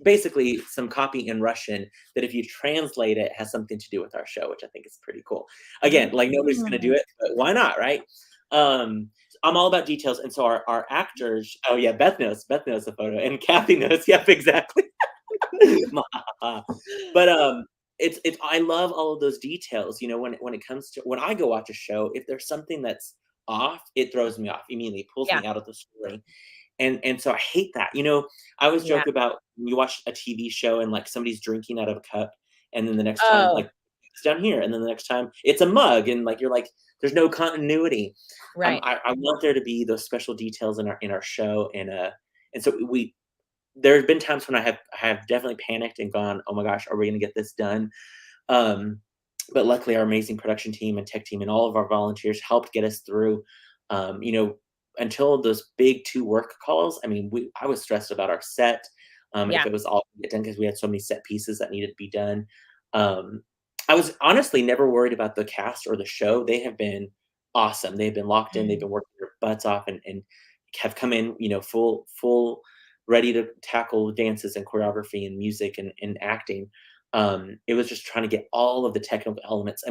basically some copy in Russian that if you translate it has something to do with our show, which I think is pretty cool. Again, like nobody's going to do Oh. it, but why not, right? I'm all about details, and so our actors. Oh yeah, Beth knows the photo, and Kathy knows. Yep, exactly. But it's I love all of those details. When it comes to when I go watch a show, if there's something that's off, it throws me off immediately, pulls Yeah. me out of the story. And so I hate that. I always Yeah. joke about when you watch a TV show and like somebody's drinking out of a cup, and then the next time Oh, like it's down here, and then the next time it's a mug, and like you're like, there's no continuity. right. I want there to be those special details in our show, and so we there have been times when I have definitely panicked and gone, oh my gosh, are we going to get this done? Um, but luckily, our amazing production team and tech team and all of our volunteers helped get us through. Um, you know, until those big 2 work calls. I was stressed about our set, if Yeah. it was all get done because we had so many set pieces that needed to be done. Um, I was honestly never worried about the cast or the show. They have been awesome. They've been locked in. They've Mm. been working their butts off and have come in, full ready to tackle dances and choreography and music and acting. It was just trying to get all of the technical elements.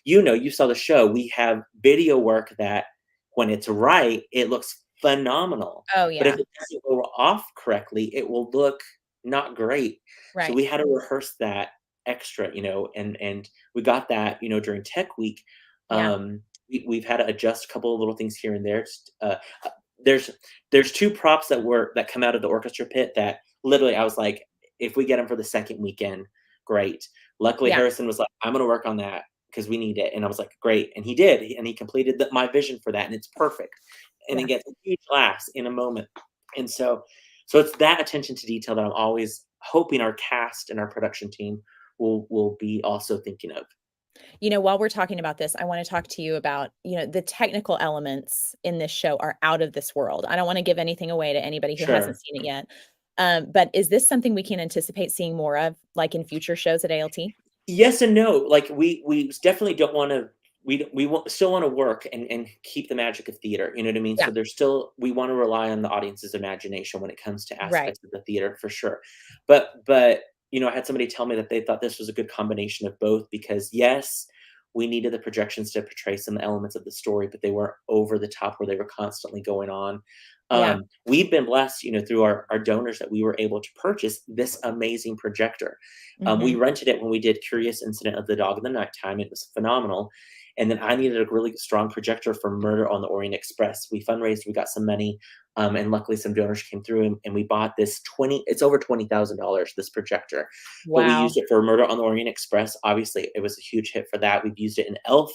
You saw the show. We have video work that when it's right, it looks phenomenal. Oh, But if yeah. it doesn't go off correctly, it will look not great. So Right. we had to rehearse that extra, and we got that, during Tech Week. Yeah. We've had to adjust a couple of little things here and there. There's there's 2 props that come out of the orchestra pit that literally I was like, if we get them for the second weekend, great. Luckily, Yeah. Harrison was like, I'm gonna work on that because we need it. And I was like, great. And he did. And he completed my vision for that. And it's perfect. And Yeah. it gets a huge laughs in a moment. And so it's that attention to detail that I'm always hoping our cast and our production team will be also thinking of. While we're talking about this, I want to talk to you about, the technical elements in this show are out of this world. I don't want to give anything away to anybody who hasn't Sure. seen it yet. But is this something we can anticipate seeing more of, like in future shows at ALT? Yes and no. Like we definitely don't want to. Still want to work and keep the magic of theater. You know what I mean? Yeah. So we want to rely on the audience's imagination when it comes to Right. aspects of the theater for sure. But I had somebody tell me that they thought this was a good combination of both because yes, we needed the projections to portray some elements of the story, but they weren't over the top where they were constantly going on. Yeah. We've been blessed, through our donors that we were able to purchase this amazing projector. We Hmm. rented it when we did Curious Incident of the Dog in the Nighttime. It was phenomenal. and then I needed a really strong projector for Murder on the Orient Express. We fundraised, we got some money, and luckily some donors came through, and we bought this it's over $20,000, this projector. But we Wow. used it for Murder on the Orient Express. Obviously, it was a huge hit for that. We've used it in Elf.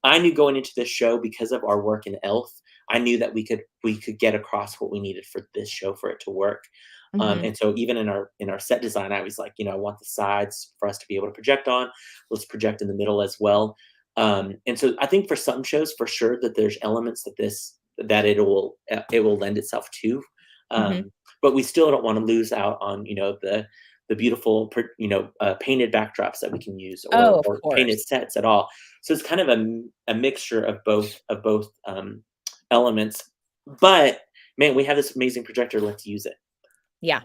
I knew going into this show, because of our work in Elf, I knew that we could get across what we needed for this show for it to work. Mhm. And so even in our set design, I was like, I want the sides for us to be able to project on. Let's project in the middle as well. And so I think for some shows, for sure, that there's elements that it will lend itself to. Mhm. But we still don't want to lose out on the beautiful painted backdrops that we can use, Oh, or of painted course. sets at all. So it's kind of a mixture of both elements. But man, we have this amazing projector. Let's use it. Yeah.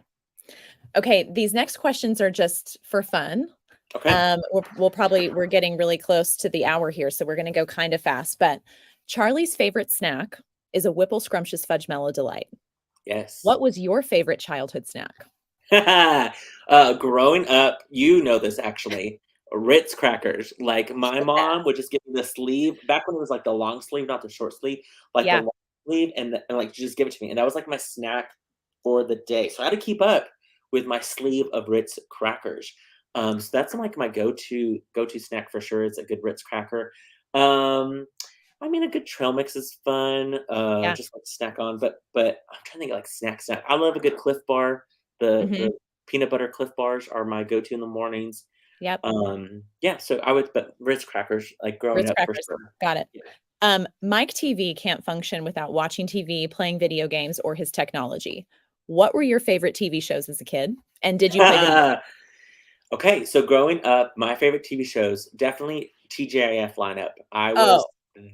Okay, these next questions are just for fun. Okay. We're getting really close to the hour here, so we're gonna go kind of fast. But Charlie's favorite snack is a Whipple Scrumptious Fudge Mellow Delight. Yes. What was your favorite childhood snack? Growing up, this actually, Ritz crackers. Like, my The mom would best. just give me the sleeve back when it was like the long sleeve, not the short sleeve, like the Yeah. long sleeve, and like just give it to me. And that was like my snack for the day. So I had to keep up with my sleeve of Ritz crackers. So that's like my go to snack for sure. It's a good Ritz cracker. Um, I mean, a good trail mix is fun. Yeah. Just like snack on, but I'm trying to think of, like, snack. I love a good Cliff Bar. The Mhm. peanut butter Cliff Bars are my go-to in the mornings. Yep. Yeah, so but Ritz crackers, like, growing Ritz up for crackers. sure. Got it. Yeah. Mike TV can't function without watching TV, playing video games, or his technology. What were your favorite TV shows as a kid? And did you play video games? Okay, so growing up, my favorite TV shows, definitely TGIF lineup. I was Oh,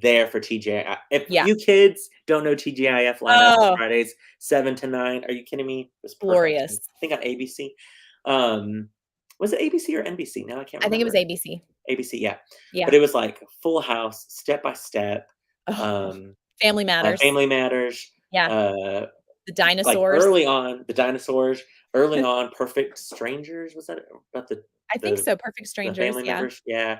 there for TGIF. If yeah. you kids don't know TGIF lineup on Oh, Fridays, 7 to 9, are you kidding me? It was perfection. glorious. I think on ABC. Um, was it ABC or NBC? Now I can't I think it was remember. ABC. ABC, yeah. But Yeah. it was like Full House, Step by Step, Oh, um, Family Matters. Family Matters, Yeah. uh, The like dinosaurs. early on, the dinosaurs, early on, Perfect Strangers, was that about I think the so, Perfect the Strangers, family yeah. members? Yeah.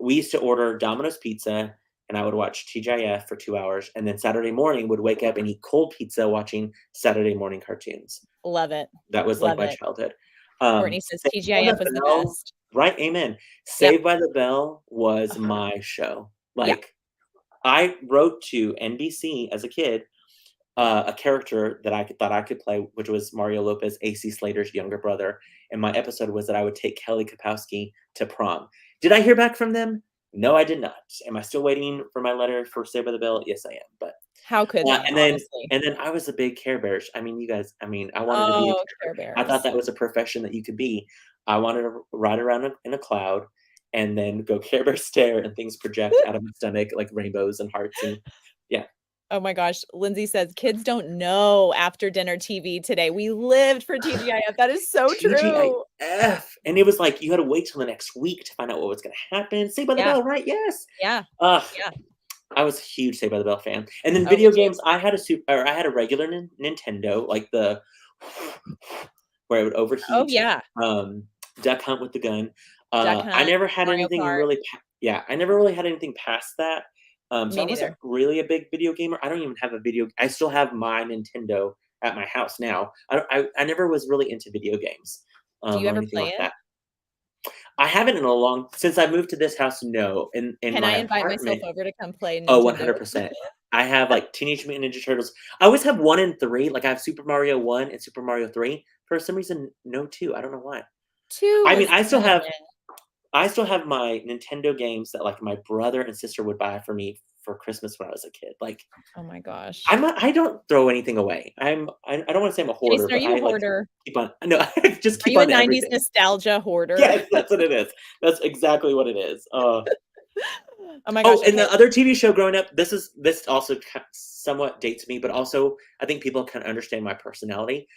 We used to order Domino's pizza, and I would watch TGIF for 2 hours, and then Saturday morning would wake up and eat cold pizza watching Saturday morning cartoons. Love it. That was like Love my it. childhood. Courtney says Saved by TGIF was the the Bell, best. right? Amen. Yep. Saved by the Bell was Uh-huh. my show. Yeah. Like, I wrote to NBC as a kid, a character that I thought I could play, which was Mario Lopez, AC Slater's younger brother. And my episode was that I would take Kelly Kapowski to prom. Did I hear back from them? No, I did not. Am I still waiting for my letter for Saved by the Bell? Yes, I am. But How could they, and then honestly? and then I was a big Care Bears. I mean, you guys. I mean, I wanted to be a Oh, Care Bear. Care I thought Bears. that was a profession that you could be. I wanted to ride around in a cloud and then go Care Bear stare and things project out of my stomach like rainbows and hearts and yeah. Oh my gosh, Lindsay says, "Kids don't know after dinner TV today. We lived for TGIF." That is so true. TGIF, and it was like you had to wait till the next week to find out what was gonna happen. Saved by the Yeah, Bell, right? Yes. yeah, Ugh, yeah. I was a huge Saved by the Bell fan. And then Oh, me video too. games, I had a regular Nintendo, like the where it would Oh, overheat, yeah. um, Duck Hunt with the gun. Duck I Hunt, never had Mario anything Kart. really yeah, I never really had anything past that. So Me I wasn't neither. really a big video gamer. I don't even have a video I still have my Nintendo at my house now. I never was really into video games, Do you or ever anything play like it? that. I haven't in a long since I moved to this house, no. In Can I my invite myself apartment, over to come play oh, Nintendo? 100%. I have, like, Teenage Mutant Ninja Turtles. I always have 1 and 3, like, I have Super Mario 1 and Super Mario 3. For some reason, no 2, I don't know why. 2 I mean, was canon. I still have my Nintendo games that, like, my brother and sister would buy for me for Christmas when I was a kid, like, Oh my gosh. I don't throw anything away. I don't wanna say I'm a hoarder, Jason, are but you a I, like, hoarder? keep on no, I just Are keep you a on to 90s everything. nostalgia hoarder? Yes, that's what it is. That's exactly what it is. Oh my Oh, gosh, and okay. the other TV show growing up, this also somewhat dates me, but also I think people can understand my personality.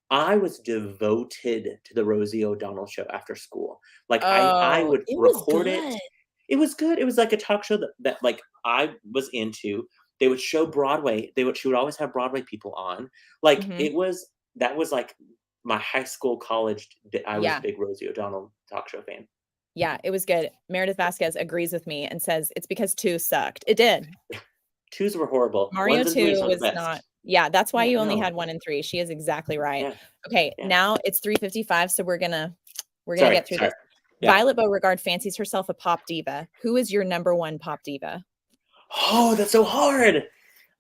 I was devoted to the Rosie O'Donnell show after school. Like, I Oh, would it was record it. good. It was good. It was like a talk show that like I was into. They would show Broadway. She would always have Broadway people on. Like, Mhm. that was like my high school, college. I was a Yeah, big Rosie O'Donnell talk show fan. Yeah, it was good. Meredith Vasquez agrees with me and says it's because 2 sucked. It did. 2s were horrible. Mario 1s and 3s 2 are the was best. not. Yeah, that's why Yeah, you only no. had 1 and 3. She is exactly right. Yeah, Okay, yeah. now it's 3:55, so we're gonna Sorry, get through sorry. this. Yeah. Violet Beauregard fancies herself a pop diva. Who is your number 1 pop diva? Oh, that's so hard.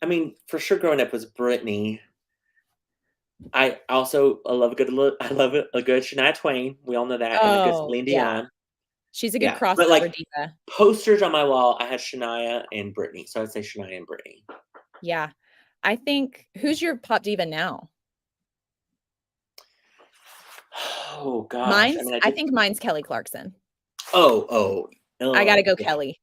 I mean, for sure growing up was Britney. I love a good a good Shania Twain, we all know that, and a good Oh, Celine yeah. Dion. She's a good Yeah, but, like, crossover diva. posters on my wall, I had Shania and Britney, so I'd say Shania and Britney. Yeah. I think who's your pop diva now? Oh gosh, I mean, I I did think mine's Kelly Clarkson. oh, oh, I gotta oh, go yeah. Kelly.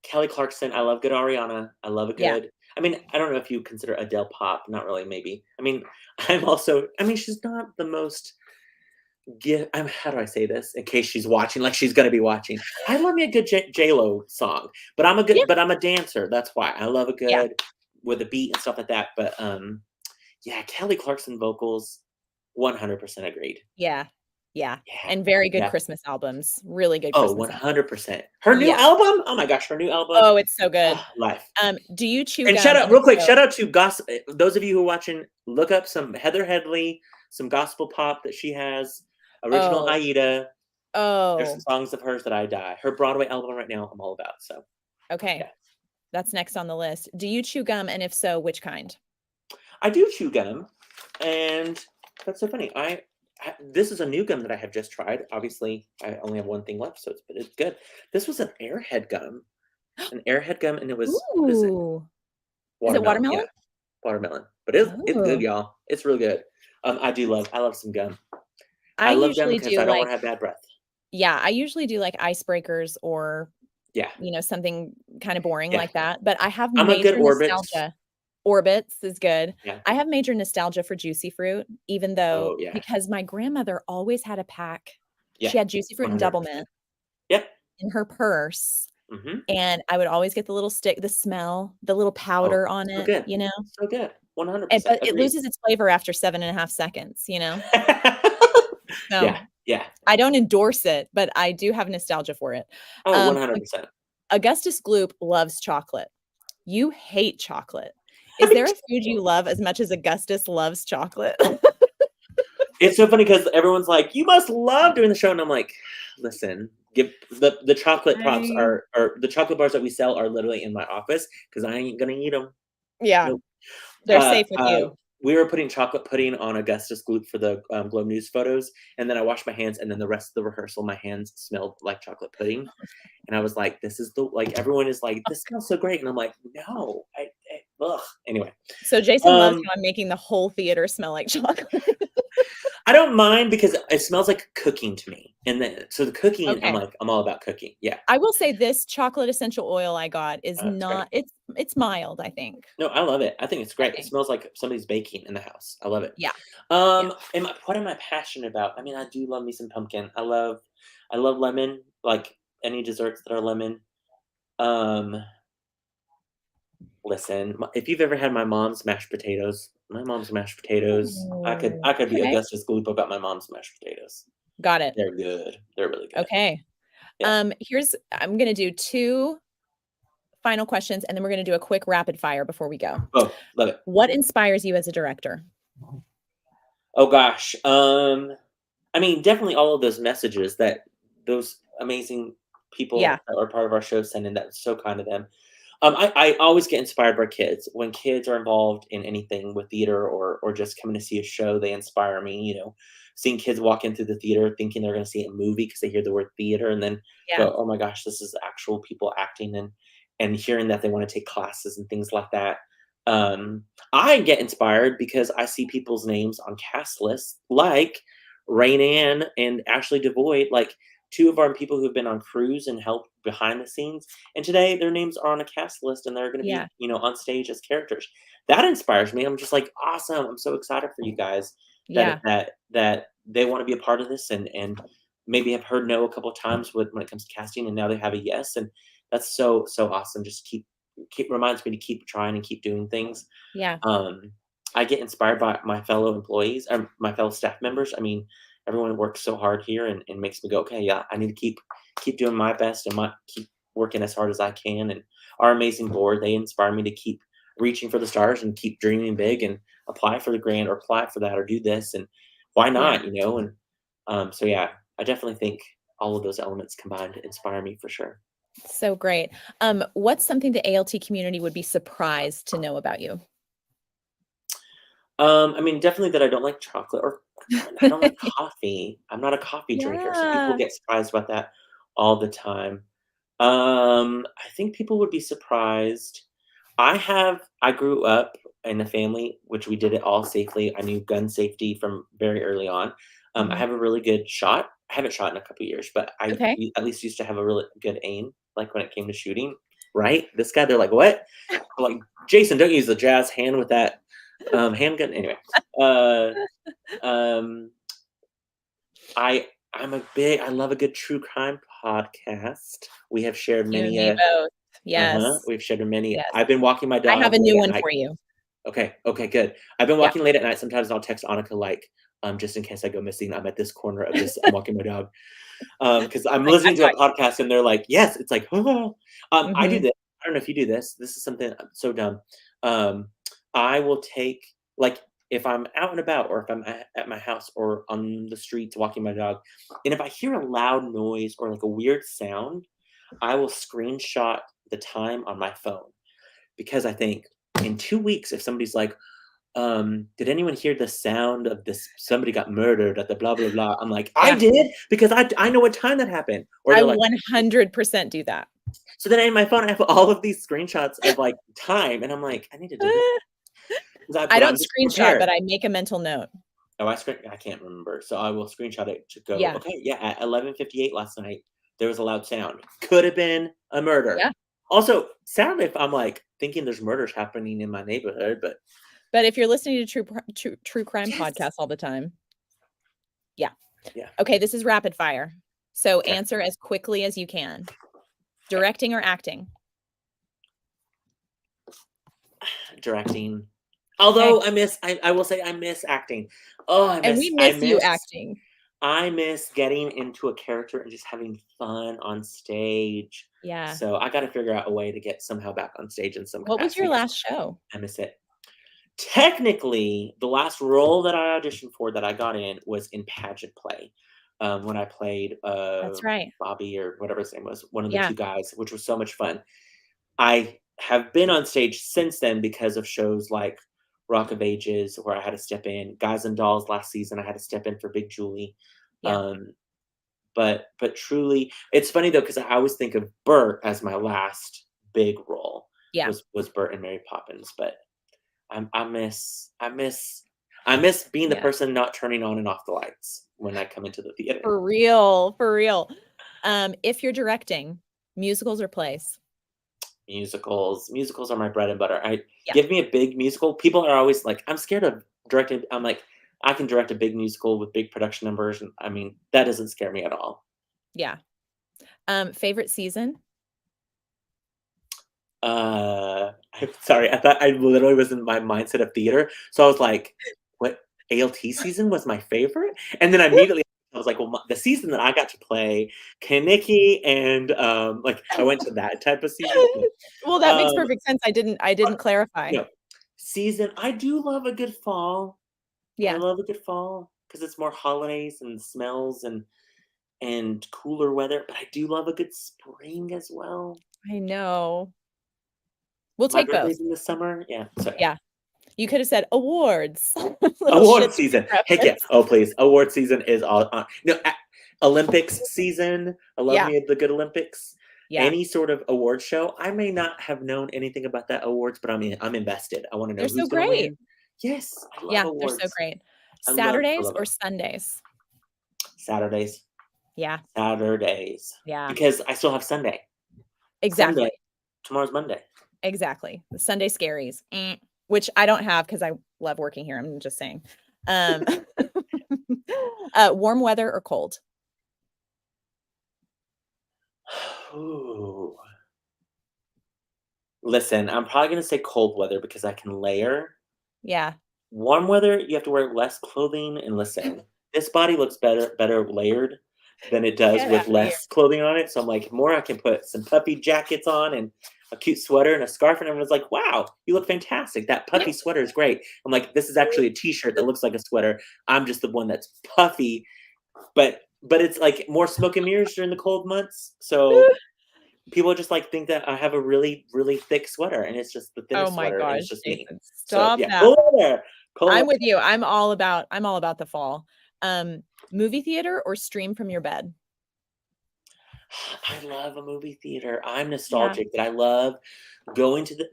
Kelly Clarkson, I love good Ariana, I love a Yeah. good I mean, I don't know if you consider Adele pop, not really, maybe. I mean, I mean, she's not the most how do I say this in case she's watching, like she's gonna be watching. I love me a good J-Lo song, Yeah. but I'm a dancer, that's why. I love a Yeah. good with a beat and stuff like that, but, yeah, Kelly Clarkson vocals, 100% agreed. Yeah. Yeah. Yeah, And very good yeah. Christmas albums. Really good Oh, Christmas albums. 100%. Her new Yeah. album? Oh my gosh, her new album, Oh, it's so good. life. Do you chew And shout gum? out And if real quick, so shout out to those of you who are watching, look up some Heather Headley, some gospel pop that she has, original oh, Aida. There's some oh, songs of hers that I die. Her Broadway album right now, I'm all about, so, okay. yeah. That's next on the list. Do you chew gum? And if so, which kind? I do chew gum, and that's so funny. This is a new gum that I have just tried. Obviously, I only have one thing left, but it's good. This was an Airhead gum, and it was what is it? Ooh. Is it Watermelon, watermelon? yeah, watermelon. But it's good, Oh. y'all. It's real good. I love some gum. I I love gum usually because do I don't like wanna have bad breath. yeah, I usually do like icebreakers or, Yeah, something kinda boring yeah. like that, but I have I'm a good major Orbits. nostalgia. Orbits is good. Yeah. I have major nostalgia for Juicy Fruit, even though Oh, yeah. because my grandmother always had a pack. Yeah, She had Juicy Fruit and Double 100%. Mint Yep. in her purse, Mhm. and I would always get the little stick, the smell, the little Oh, powder on so it, good. So good. And 100%. but it Agreed. loses its flavor after 7.5 seconds, you know? Yeah, So, yeah. I don't endorse it, but I do have nostalgia for it. Oh, Um, 100%. Augustus Gloop loves chocolate. You hate chocolate. Is I there a food you love as much as Augustus loves chocolate? It's so funny because everyone's like, "You must love doing the show," and I'm like, "Listen, give the chocolate props I are the chocolate bars that we sell are literally in my office because I ain't gonna eat them. Yeah, Nope." they're Uh, safe with uh, you. we were putting chocolate pudding on Augustus Gloop for the, Globe News photos, and then I washed my hands, and then the rest of the rehearsal, my hands smelled like chocolate pudding, and I was like, "This is the" like, everyone is like, "This smells so great," and I'm like, "No, ugh." Anyway, So Jason loves um how I'm making the whole theater smell like chocolate. I don't mind because it smells like cooking to me, and then so the cooking, Okay. I'm all about cooking. Yeah, I will say this chocolate essential oil I got is it's great. not it's mild, I think. No, I love it. I think it's I great. It think. smells like somebody's baking in the house. I love it. Yeah. Yeah. What am I passionate about? I mean, I do love me some pumpkin. I love lemon, like any desserts that are lemon. Um, Listen, if you've ever had my mom's mashed potatoes, Ooh, I could be okay. Augustus Gloop about my mom's mashed potatoes. Got it. They're good. They're really good. Okay. Yeah. I'm gonna do 2 final questions, and then we're gonna do a quick rapid fire before we go. Oh, love it. What inspires you as a director? Oh gosh. I mean, definitely all of those messages that those amazing Yeah, people that are part of our show send in. That's so kind of them. I always get inspired by kids. When kids are involved in anything with theater or just coming to see a show, they inspire me. Seeing kids walk in through the theater thinking they're going to see a movie because they hear the word theater and then yeah, go, "Oh my gosh, this is actual people acting," and hearing that they want to take classes and things like that. Um, I get inspired because I see people's names on cast lists like Rain Ann and Ashley Devoy, like two of our people who've been on crews and helped behind the scenes. And today their names are on a cast list and they're going to yeah, be, on stage as characters. That inspires me. I'm just like, awesome. I'm so excited for you guys yeah, that they want to be a part of this and maybe have heard no a couple of times when it comes to casting and now they have a yes. And that's so awesome. Just keep reminds me to keep trying and keep doing things. yeah, Um, I get inspired by my fellow employees, my fellow staff members. I mean, everyone works so hard here and makes me go, okay, yeah, I need to keep doing my best and keep working as hard as I can. And our amazing board, they inspire me to keep reaching for the stars and keep dreaming big and apply for the grant or apply for that or do this. And why Yeah. not, you know? And so, yeah, I definitely think all of those elements combined inspire me for sure. So great. What's something the ALT community would be surprised to know about you? I mean, definitely that I don't like chocolate or I don't like coffee. I'm not a coffee drinker, so people Yeah. get surprised about that all the time. I think people would be surprised. I grew up in a family which we did it all safely. I knew gun safety from very early on. I Mhm. have a really good shot. I haven't shot in a couple years, but Okay. at least used to have a really good aim, like when it came to shooting. Right? This guy, they're like, "What?" I'm like, "Jason, don't use the jazz hand with that handgun." Anyway, uh, um, I love a good true crime podcast. We have shared You and many me both. Yes. we've shared many. Yes. I've been walking my I have dog a late new at one night. for you. Okay, okay, good. I've been Yeah. walking late at night. Sometimes I'll text Annika like, just in case I go missing, I'm at this corner of this. I'm walking my dog. Because I'm Like, listening I've to a got you. podcast and they're like, yes, it's like, I do Mhm. this. I don't know if you do this. This is something so dumb. Um, I will take like if I'm out and about or if I'm at my house or on the streets walking my dog, and if I hear a loud noise or like a weird sound, I will screenshot the time on my phone because I think in 2 weeks, if somebody's like, did anyone hear the sound of this? Somebody got murdered at the blah blah blah. I'm like, I Yeah. did because I know what time that happened. Or I they're like, 100% do that. so then in my phone I have all of these screenshots of like time, and I'm like, I need to delete I but don't I'm just screenshot, prepared. but I make a mental note. Oh, I can't remember, so I will screenshot it to go. Yeah. Okay, yeah, at 11:58 last night there was a loud sound. Could have been a murder. Yeah. Also, sound if I'm like thinking there's murders happening in my neighborhood, but But if you're listening to true crime yes, podcasts all the time, yeah. yeah, Okay, this is rapid fire. So okay. answer as quickly as you can. Directing or acting? Directing. Okay. Although I will say I miss acting. Oh, And we miss you acting. I miss getting into a character and just having fun on stage. Yeah. So I gotta figure out a way to get somehow back on stage in some What was your capacity because last show? I miss it. Technically, the last role that I auditioned for that I got in was in pageant play. When I played That's right. Bobby or whatever his name was, one of the Yeah. two guys, which was so much fun. I have been on stage since then because of shows like Rock of Ages, where I had to step in. Guys and Dolls last season, I had to step in for Big Julie. Yeah. Um, but truly, it's funny though because I always think of Bert as my last big role Yeah. was Bert and Mary Poppins. But I miss being the Yeah. person not turning on and off the lights when I come into the theater. For real. For real. If you're directing, musicals or plays? Musicals are my bread and butter. I Yeah. give me a big musical. People are always like, "I'm scared of directing." I'm like, "I can direct a big musical with big production numbers," and I mean, that doesn't scare me at all. Yeah. Favorite season? I'm sorry, I thought I literally was in my mindset of theater, so I was like, "What, ALT season was my favorite?" And then immediately I was like, "Well, the season that I got to play Kaneki and, like, I went to that type of season." Well, that makes Um, perfect sense. I didn't clarify. no, season I do love a good fall. I Yeah. love a good fall because it's more holidays and smells and cooler weather, but I do love a good spring as well. I know. We'll My take both. birthday's in the summer. Yeah, so yeah. Yeah. You could have said awards. Little Award shit season. Heck yeah. reference. Oh, please. Award season is all on. No, Olympics season. I love Yeah. me the good Olympics. Yeah. Any sort of award show. I may not have known anything about that awards, but I'm invested. I want to know They're so who's going to great. win. Yes, I love Yeah, they're so awards. great. I Saturdays love or them. Sundays? Saturdays. Yeah. Saturdays. Yeah. Because I still have Sunday. Sunday. Exactly. Tomorrow's Monday. Exactly. The Sunday scaries, which I don't have because I love working here. I'm just saying. Um, warm weather or cold? Ooh. Listen, I'm probably gonna say cold weather because I can layer. Yeah. Warm weather, you have to wear less clothing, and listen, this body looks better layered than it does Get out with of here. less clothing on it. So I'm like, more I can put some puffy jackets on and a cute sweater and a scarf. And everyone's like, wow, you look fantastic. That puffy sweater is great. I'm like, this is actually a t-shirt that looks like a sweater. I'm just the one that's puffy, but it's like more smoke and mirrors during the cold months. So people just like think that I have a really, really thick sweater and it's just the Oh thinnest my sweater and gosh, it's just me. Jason, So stop yeah, that. cold weather. Cold I'm with you. I'm all about the fall. Um, Movie theater or stream from your bed? I love a movie theater. I'm Yeah, nostalgic that I love going to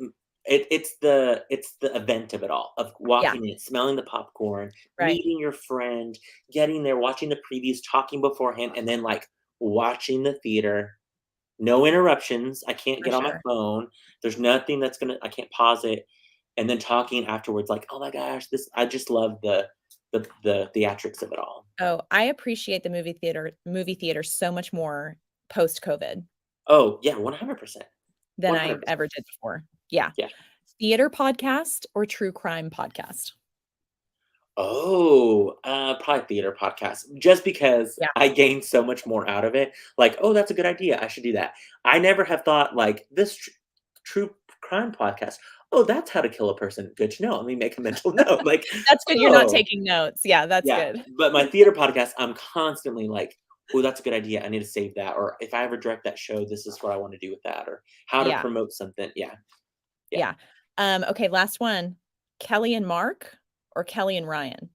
it's the event of it all, of yeah, walking in, smelling the popcorn, right, meeting your friend, getting there, watching the previews, talking beforehand, and then like watching the theater. No interruptions. I can't for get on my sure. phone. There's nothing that's gonna I can't pause it. And then talking afterwards, like, oh my gosh, this I just love the theatrics of it all. Oh, I appreciate the movie theater so much more post-COVID Oh yeah, 100%. than I 100%. ever did before. Yeah. Yeah. Theater podcast or true crime podcast? Oh, probably theater podcast, just because Yeah, I gained so much more out of it. Like, "Oh, that's a good idea, I should do that." I never have thought, like, this true crime podcast, "Oh, that's how to kill a person, good to know, let me make a mental note." Like, that's good you're not "Oh." taking notes. Yeah, that's Yeah, good. but my theater podcast, I'm constantly like, "Oh, that's a good idea, I need to save that," or, "If I ever direct that show, this is what I wanna do with that," or, "How to Yeah, promote something." Yeah, yeah. yeah. Okay, last one. Kelly and Mark or Kelly and Ryan?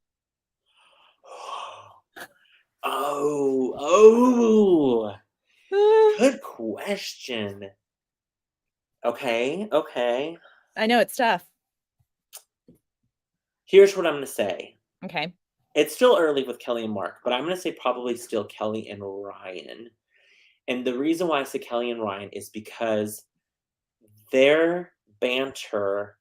Oh, oh! Uh, Good question. Okay, okay. I know it's tough. Here's what I'm gonna say. Okay. It's still early with Kelly and Mark, but I'm gonna say probably still Kelly and Ryan. And the reason why I say Kelly and Ryan is because their banter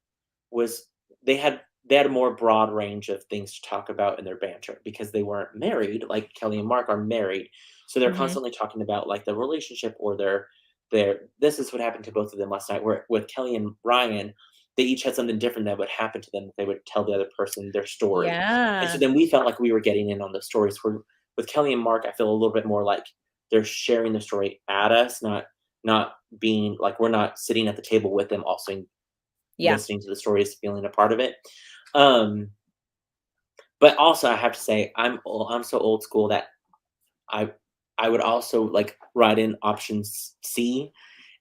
was they had a more broad range of things to talk about in their banter because they weren't married like Kelly and Mark are married. So they're Mhm. constantly talking about like the relationship or their this is what happened to both of them last night. Where with Kelly and Ryan, they each had something different that would happen to them. They would tell the other person their story. And so Yeah. then we felt like we were getting in on the stories. Where with Kelly and Mark, I feel a little bit more like they're sharing the story at us, not being like we're not sitting at the table with them also Yeah. listening to the stories, feeling a part of it. Um, but also I have to say I'm so old school that I I would also like write in options C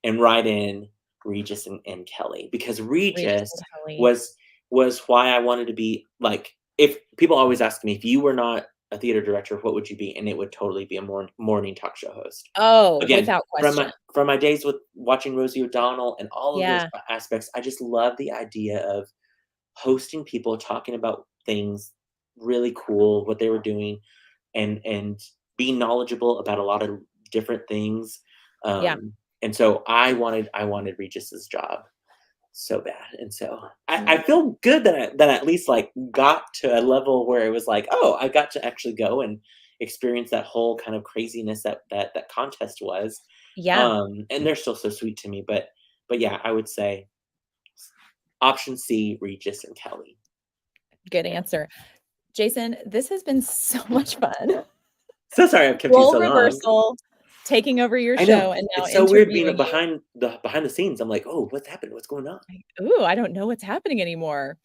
and write in Regis and Kelly because Regis Regis and Kelly. was was why I wanted to be like if people always ask me if you were not a theater director, what would you be? And it would totally be a morning talk show host. Oh, Again, without from question. my days with watching Rosie O'Donnell and all of those Yeah. aspects, I just love the idea of hosting people, talking about things really cool, what they were doing, and being knowledgeable about a lot of different things. Yeah. And so I wanted Regis's job so bad, and so I Mm. feel good that I at least like got to a level where it was like, oh, I got to actually go and experience that whole kind of craziness that contest was. Yeah. And they're still so sweet to me, but yeah, I would say option C, Regis and Kelly. Good Yeah. answer. Jason, this has been so much fun. So sorry I've kept you Role so long. reversal, taking over your I know. show and now It's so weird being interviewing you. behind the scenes. I'm like, "Oh, what's happened? What's going on?" Like, ooh, I don't know what's happening anymore.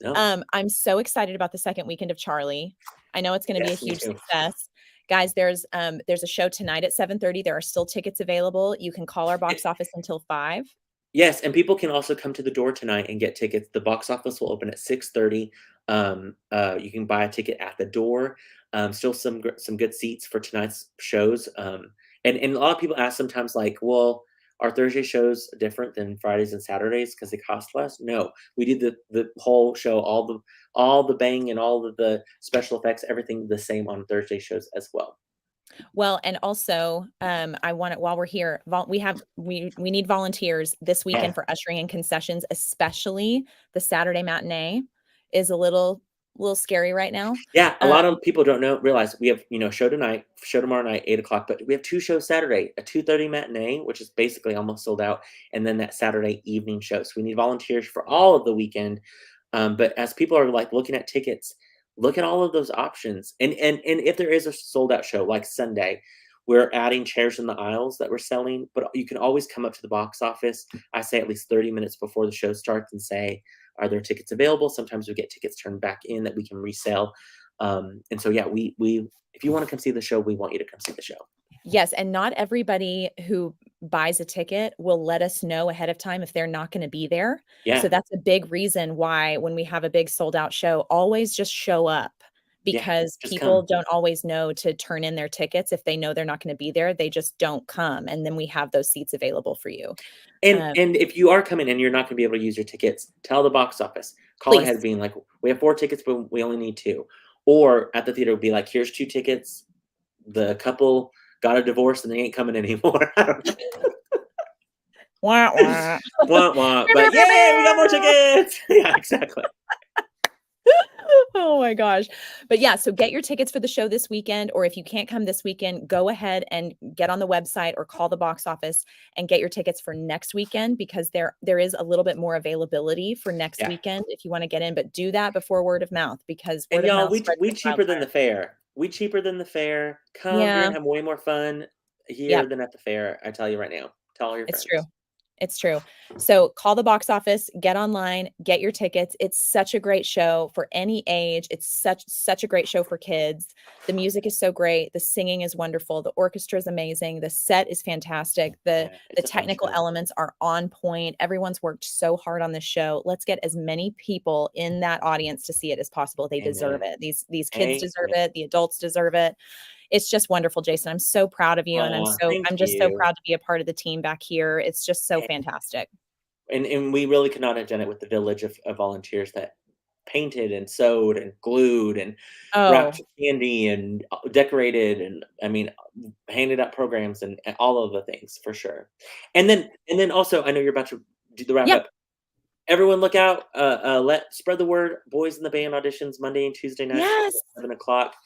No. I'm so excited about the second weekend of Charlie. I know it's gonna be a Yes, me huge too. success. Guys, there's a show tonight at 7:30. There are still tickets available. You can call our Eh box office until 5. yes, and people can also come to the door tonight and get tickets. The box office will open at 6:30. You can buy a ticket at the door. Still some good seats for tonight's shows. And a lot of people ask sometimes like, "Well, are Thursday shows different than Fridays and Saturdays because they cost less?" No, we did the whole show, all the bang and all of the special effects, everything the same on Thursday shows as well. Well, and also, I want it while we're here, we need volunteers this Yeah. weekend for ushering in concessions, especially the Saturday matinee is a little scary right now. Yeah, a Um, lot of people don't realize we have, show tonight, show tomorrow night, 8 o'clock, but we have 2 shows Saturday, a 2:30 matinee, which is basically almost sold out, and then that Saturday evening show. So we need volunteers for all of the weekend. But as people are like looking at tickets, look at all of those options. And if there is a sold out show like Sunday, We're adding chairs in the aisles that we're selling, but you can always come up to the box office. I say at least 30 minutes before the show starts and say, are there tickets available? Sometimes we get tickets turned back in that we can resell. And so, yeah, we if you want to come see the show, we want you to come see the show. Yes, and not everybody who buys a ticket will let us know ahead of time if they're not going to be there. Yeah. So that's a big reason why when we have a big sold out show, always just show up, because just people come. don't always know to turn in their tickets. If they know they're not going to be there, they just don't come. And then we have those seats available for you. And if you are coming and you're not going to be able to use your tickets, tell the box office. Call ahead Please. being like, we have 4 tickets, but we only need 2. Or at the theater, be like, here's 2 tickets. The couple got a divorce and they ain't coming anymore. I don't know. Wah, wah. Wah, wah. But yay, we got more tickets. Yeah, exactly. Oh my gosh. But yeah, so get your tickets for the show this weekend, or if you can't come this weekend, go ahead and get on the website or call the box office and get your tickets for next weekend, because there is a little bit more availability for next Yeah. weekend if you want to get in, but do that before word of mouth, because word And of y'all, mouth spreads we like cheaper than the wildfire. fair. We cheaper than the fair. Come, you're Yeah. gonna have way more fun Yeah, here than at the fair. I tell you right now. Tell all your it's true. friends. It's true. So call the box office, get online, get your tickets. It's such a great show for any age. It's such a great show for kids. The music is so great. The singing is wonderful. The orchestra is amazing. The set is fantastic. The Yeah, the it's a fun technical show. elements are on point. Everyone's worked so hard on this show. Let's get as many people in that audience to see it as possible. They deserve Amen. it. These kids deserve Amen. it. The adults deserve it. It's just wonderful, Jason. I'm so proud of you, and Aw, thank I'm just so you. proud to be a part of the team back here. It's just so fantastic. And we really could not have done it with the village of volunteers that painted and sewed and glued and Oh, wrapped candy and decorated and I mean handed out programs and all of the things for sure. And then also I know you're about to do the wrap yeah. up. Everyone look out, let spread the word. Boys in the Band auditions Monday and Tuesday nights starting Yes. at 7 o'clock.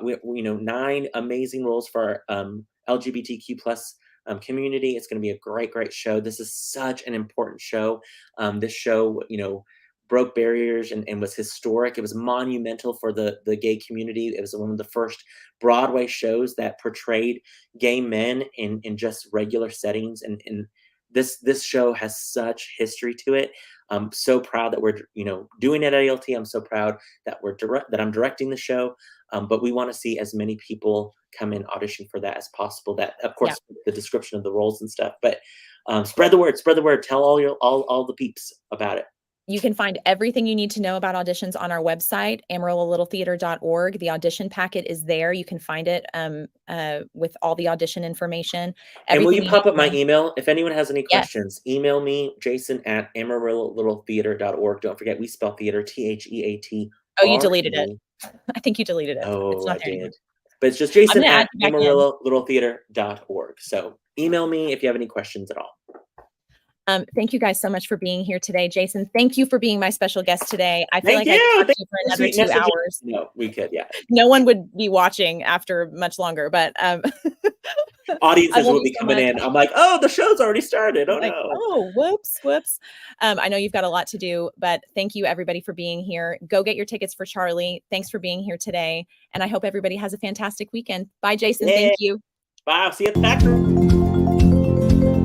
We 9 amazing roles for our LGBTQ plus community. It's going to be a great show. This is such an important show. This show, broke barriers and was historic. It was monumental for the gay community. It was one of the first Broadway shows that portrayed gay men in just regular settings. And this show has such history to it. I'm so proud that we're doing it at ALT. I'm so proud that that I'm directing the show. But we want to see as many people come in audition for that as possible. That of Yeah. course the description of the roles and stuff. But spread the word. Spread the word. Tell all the peeps about it. You can find everything you need to know about auditions on our website, amarillo-littletheater.org. The audition packet is there. You can find it with all the audition information. And will Everything you you need pop up to my know. email? If anyone has any Yes. questions, email me, jason@amarillo-littletheater.org. Don't forget, we spell theater, Oh, you deleted it. THEATRE. I think you deleted it. It's Oh, not I there anymore. did. But it's just I'm jason gonna add at you back in. amarillo-littletheater.org. So email me if you have any questions at all. Thank you guys so much for being here today. Jason, thank you for being my special guest today. I feel Thank like I could you. talk to Thank you you for for the another sweet 2 messages. hours. No, we could, yeah. No one would be watching after much longer, but I Audiences love will you be so coming much. in. I'm like, oh, the show's already started. Oh Like, no. oh, whoops. I know you've got a lot to do, but thank you everybody for being here. Go get your tickets for Charlie. Thanks for being here today. And I hope everybody has a fantastic weekend. Bye, Jason. Yeah. Thank you. Bye. I'll see you at the factory.